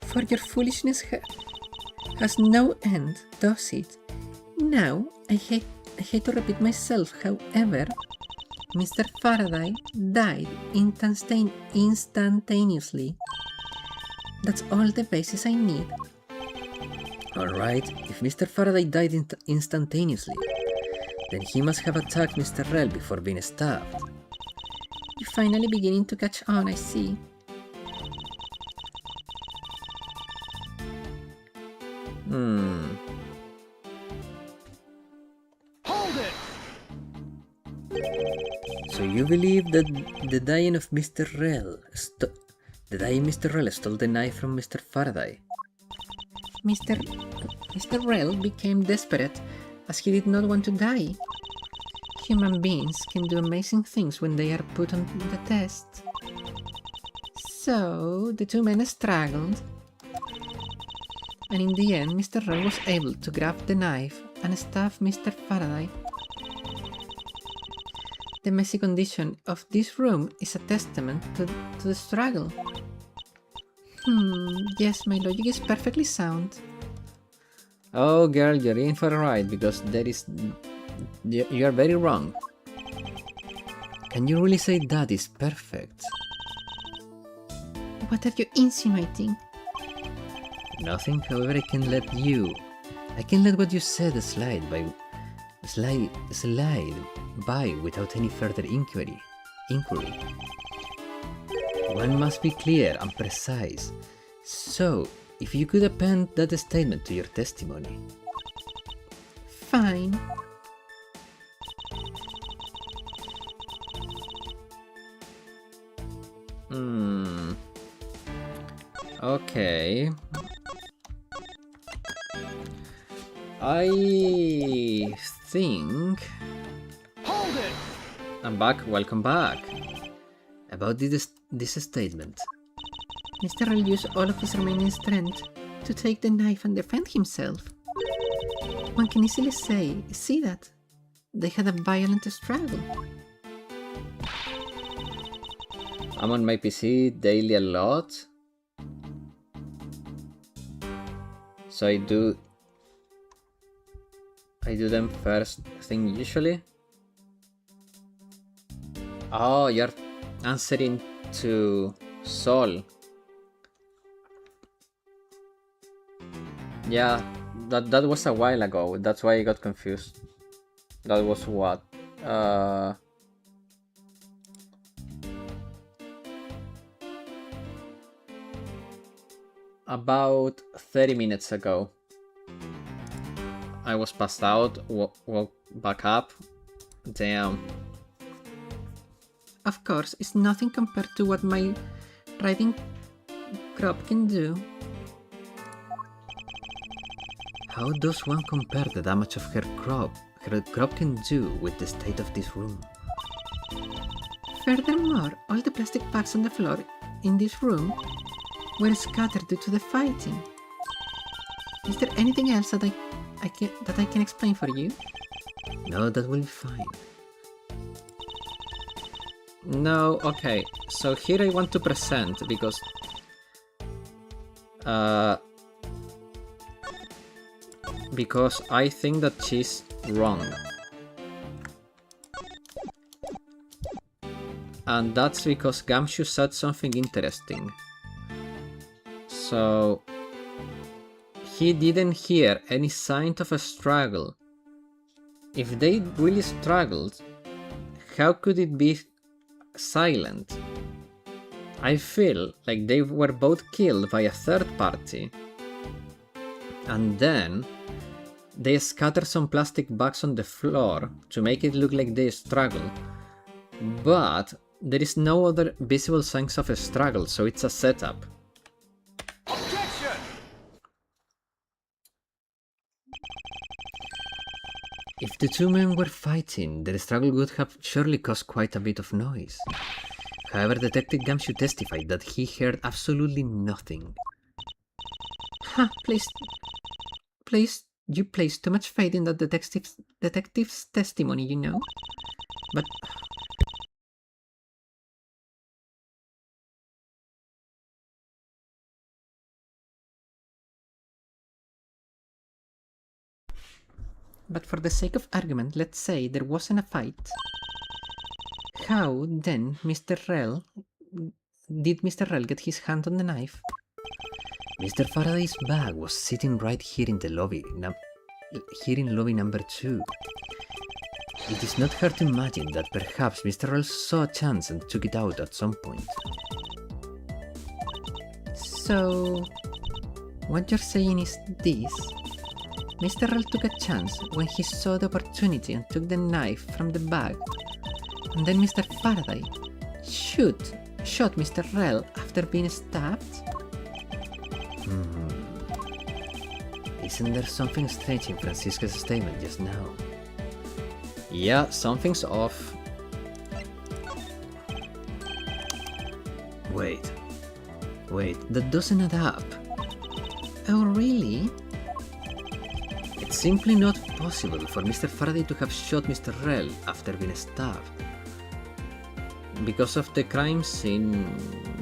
For your foolishness has no end, does it? Now, I hate to repeat myself, however, Mr. Faraday died instantaneously. That's all the basis I need. Alright, if Mr. Faraday died instantaneously, then he must have attacked Mr. Rel before being stabbed. You're finally beginning to catch on, I see. So you believe that the dying Mr. Rel stole the knife from Mr. Faraday? Mr. Rel became desperate as he did not want to die. Human beings can do amazing things when they are put on the test. So, the two men struggled, and in the end Mr. Rel was able to grab the knife and stab Mr. Faraday. The messy condition of this room is a testament to the struggle. Yes, my logic is perfectly sound. Oh girl, you're in for a ride because you are very wrong. Can you really say that is perfect? What are you insinuating? Nothing, however, I can let what you said slide by without any further inquiry. One must be clear and precise. So, if you could append that statement to your testimony. Fine. Okay. I think... Hold it! I'm back, welcome back. About this statement. Mr. Rel used all of his remaining strength to take the knife and defend himself. One can easily see that. They had a violent struggle. I'm on my PC daily a lot. So I do them first thing usually. Oh, you're answering to Sol. Yeah, that was a while ago. That's why I got confused. That was what? About 30 minutes ago. I was passed out, woke back up. Damn. Of course, it's nothing compared to what my riding crop can do. How does one compare the damage of her crop can do with the state of this room? Furthermore, all the plastic parts on the floor in this room were scattered due to the fighting. Is there anything else that I can explain for you? No, that will be fine. No, okay. So here I want to present because I think that she's wrong. And that's because Gamshu said something interesting. So he didn't hear any sign of a struggle. If they really struggled, how could it be silent? I feel like they were both killed by a third party. And then they scattered some plastic bags on the floor to make it look like they struggled. But there is no other visible signs of a struggle, so it's a setup. Objection! If the two men were fighting, the struggle would have surely caused quite a bit of noise. However, Detective Gamshu testified that he heard absolutely nothing. Please, you place too much faith in that detective's testimony, you know. But for the sake of argument, let's say there wasn't a fight. How, then, did Mr. Rel get his hand on the knife? Mr. Faraday's bag was sitting right here in the lobby, here in lobby number 2. It is not hard to imagine that perhaps Mr. Rell saw a chance and took it out at some point. So, what you're saying is this. Mr. Rell took a chance when he saw the opportunity and took the knife from the bag. And then Mr. Faraday shot Mr. Rell after being stabbed? Isn't there something strange in Francisca's statement just now? Yeah, something's off. Wait, that doesn't add up. Oh, really? It's simply not possible for Mr. Faraday to have shot Mr. Rell after being stabbed. Because of the crime scene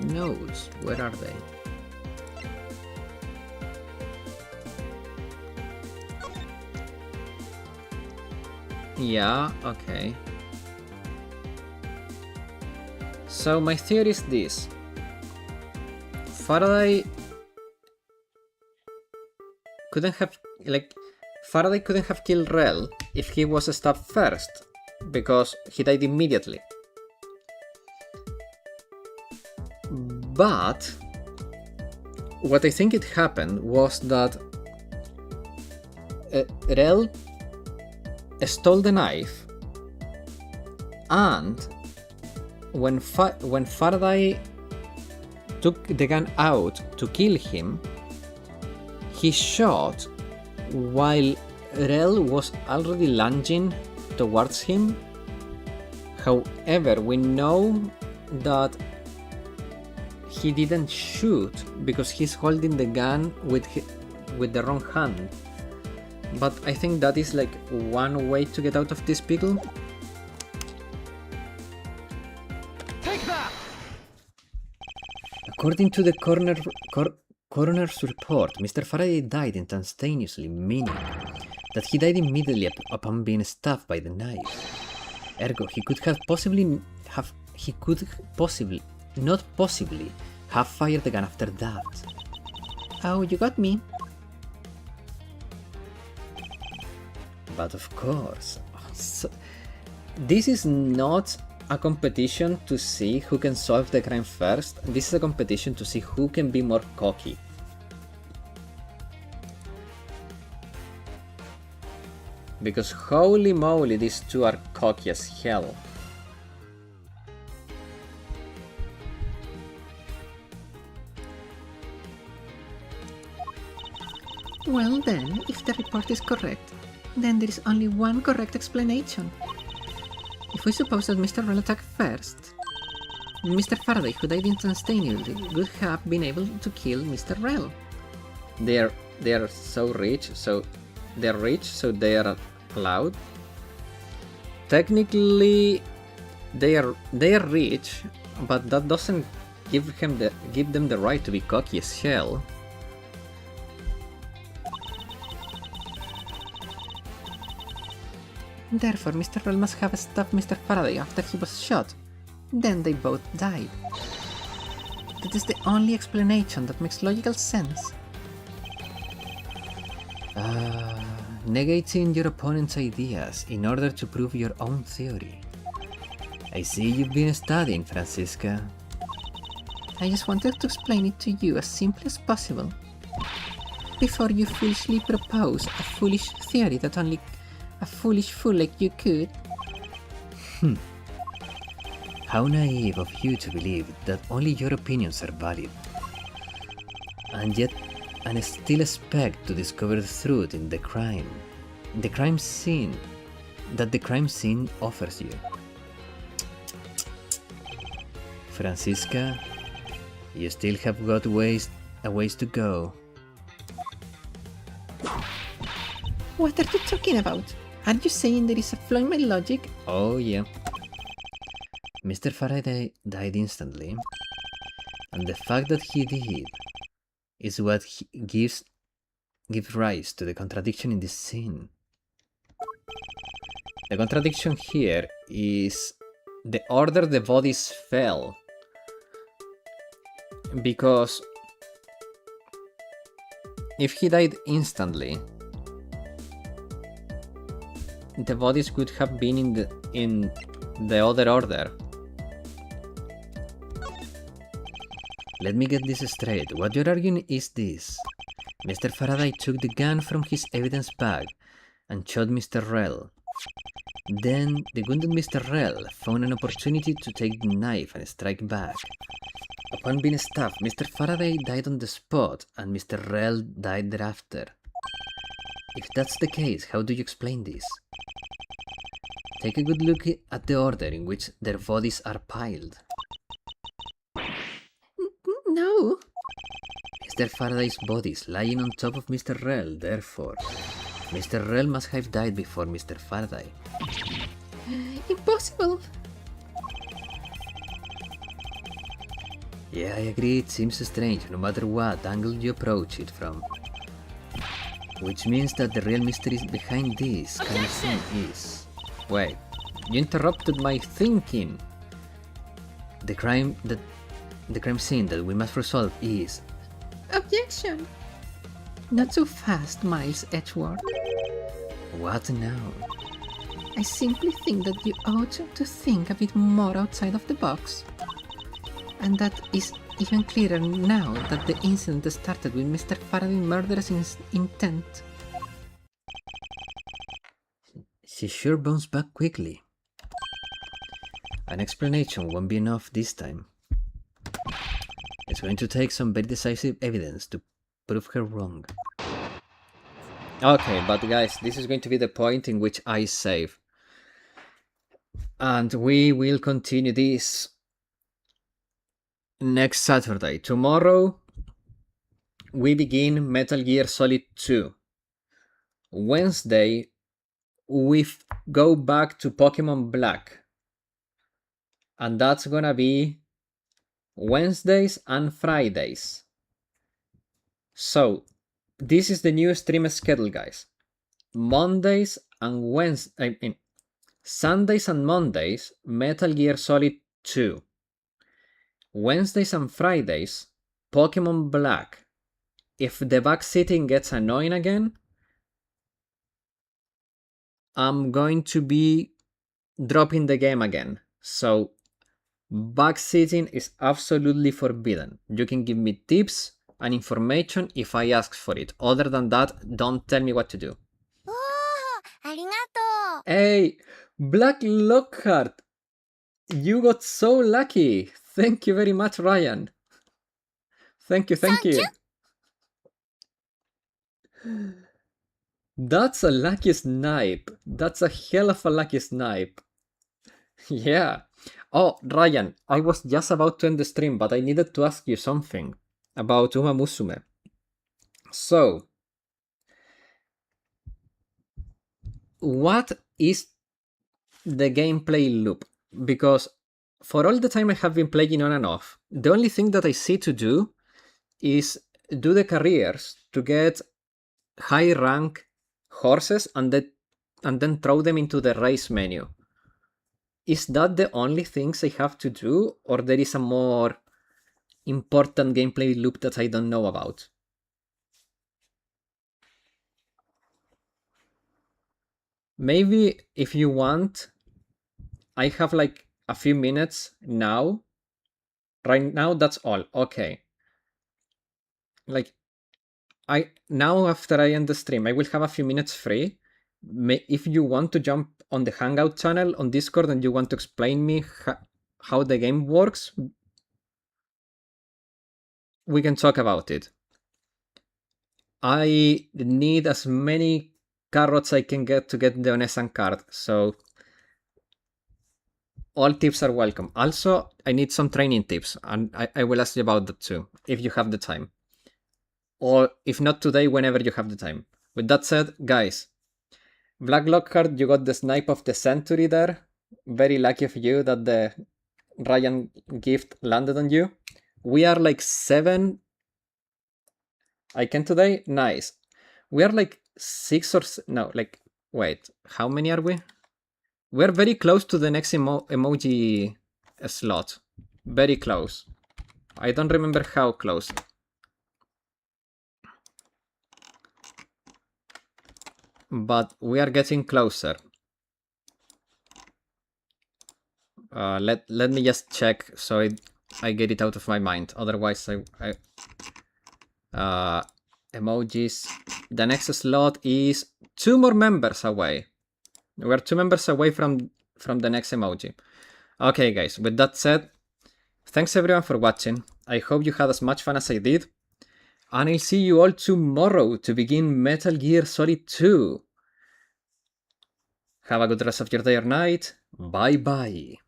notes. Where are they? Yeah, okay. So my theory is this. Faraday couldn't have killed Rell if he was stabbed first, because he died immediately. But what I think it happened was that Rell stole the knife, and when Faraday took the gun out to kill him, he shot while Rell was already lunging towards him. However, we know that he didn't shoot because he's holding the gun with the wrong hand. But I think that is like one way to get out of this pickle. Take that! According to the coroner's report, Mr. Faraday died instantaneously, meaning that he died immediately upon being stabbed by the knife. Ergo, he could not possibly have fired the gun after that. Oh, you got me. But of course, This is not a competition to see who can solve the crime first. This is a competition to see who can be more cocky. Because holy moly, these two are cocky as hell. Well then, if the report is correct, then there is only one correct explanation. If we suppose that Mr. Rell attacked first, Mr. Faraday, who died instantaneously, would have been able to kill Mr. Rell. They are so rich, so they are allowed. Technically, they are rich, but that doesn't give them the right to be cocky as hell. Therefore, Mr. Rell must have stabbed Mr. Faraday after he was shot. Then they both died. That is the only explanation that makes logical sense. Negating your opponent's ideas in order to prove your own theory. I see you've been studying, Francisca. I just wanted to explain it to you as simply as possible, before you foolishly propose a foolish theory that only a foolish fool like you could. How naive of you to believe that only your opinions are valid, and still expect to discover the truth in the crime scene offers you. Francisca, you still have got a ways to go. What are you talking about? Are you saying there is a flaw in my logic? Oh yeah. Mr. Faraday died instantly, and the fact that he did is what gives rise to the contradiction in this scene. The contradiction here is the order the bodies fell. Because if he died instantly, the bodies could have been in the other order. Let me get this straight. What you're arguing is this. Mr. Faraday took the gun from his evidence bag and shot Mr. Rell. Then, the wounded Mr. Rell found an opportunity to take the knife and strike back. Upon being stabbed, Mr. Faraday died on the spot, and Mr. Rell died thereafter. If that's the case, how do you explain this? Take a good look at the order in which their bodies are piled. No. Mr. Faraday's body is lying on top of Mr. Rell, therefore, Mr. Rell must have died before Mr. Faraday. Impossible. Yeah, I agree, it seems strange no matter what angle you approach it from. Which means that the real mystery behind this kind of thing is... Wait, you interrupted my thinking. The crime scene that we must resolve is... Objection. Not so fast, Miles Edgeworth. What now? I simply think that you ought to think a bit more outside of the box. And that is even clearer now that the incident started with Mr. Faraday's murderous intent. She sure bounced back quickly. An explanation won't be enough this time. It's going to take some very decisive evidence to prove her wrong. Okay, but guys, this is going to be the point in which I save. And we will continue this next Saturday. Tomorrow, we begin Metal Gear Solid 2. Wednesday, we go back to Pokemon Black. And that's gonna be Wednesdays and Fridays. So, this is the new stream schedule, guys. Mondays and Sundays and Mondays, Metal Gear Solid 2. Wednesdays and Fridays, Pokemon Black. If the backseating gets annoying again, I'm going to be dropping the game again. So, backseating is absolutely forbidden. You can give me tips and information if I ask for it. Other than that, don't tell me what to do. Hey, Black Lockhart! You got so lucky! Thank you very much, Ryan. Thank you. That's a lucky snipe. That's a hell of a lucky snipe. Yeah. Oh, Ryan, I was just about to end the stream, but I needed to ask you something about Uma Musume. So, what is the gameplay loop? Because for all the time I have been playing on and off, the only thing that I see to do is do the careers to get high rank horses and then throw them into the race menu. Is that the only things I have to do, or there is a more important gameplay loop that I don't know about? Maybe if you want, I have like a few minutes now. Right now, that's all. Okay. Like, now after I end the stream, I will have a few minutes free. If you want to jump on the Hangout channel on Discord and you want to explain me how the game works, we can talk about it. I need as many carrots I can get to get the Onesan card, so all tips are welcome. Also, I need some training tips, and I will ask you about that too, if you have the time. Or if not today, whenever you have the time. With that said, guys, Black Lockhart, you got the snipe of the century there. Very lucky of you that the Ryan gift landed on you. We are like 7. I can today? Nice. We are like 6 or... No, like... Wait, how many are we? We're very close to the next emoji slot. Very close. I don't remember how close. but we are getting closer. Let me just check so I get it out of my mind. Otherwise, emojis. The next slot is 2 more members away. We're 2 members away from the next emoji. Okay, guys. With that said, thanks everyone for watching. I hope you had as much fun as I did. And I'll see you all tomorrow to begin Metal Gear Solid 2. Have a good rest of your day or night. Bye bye.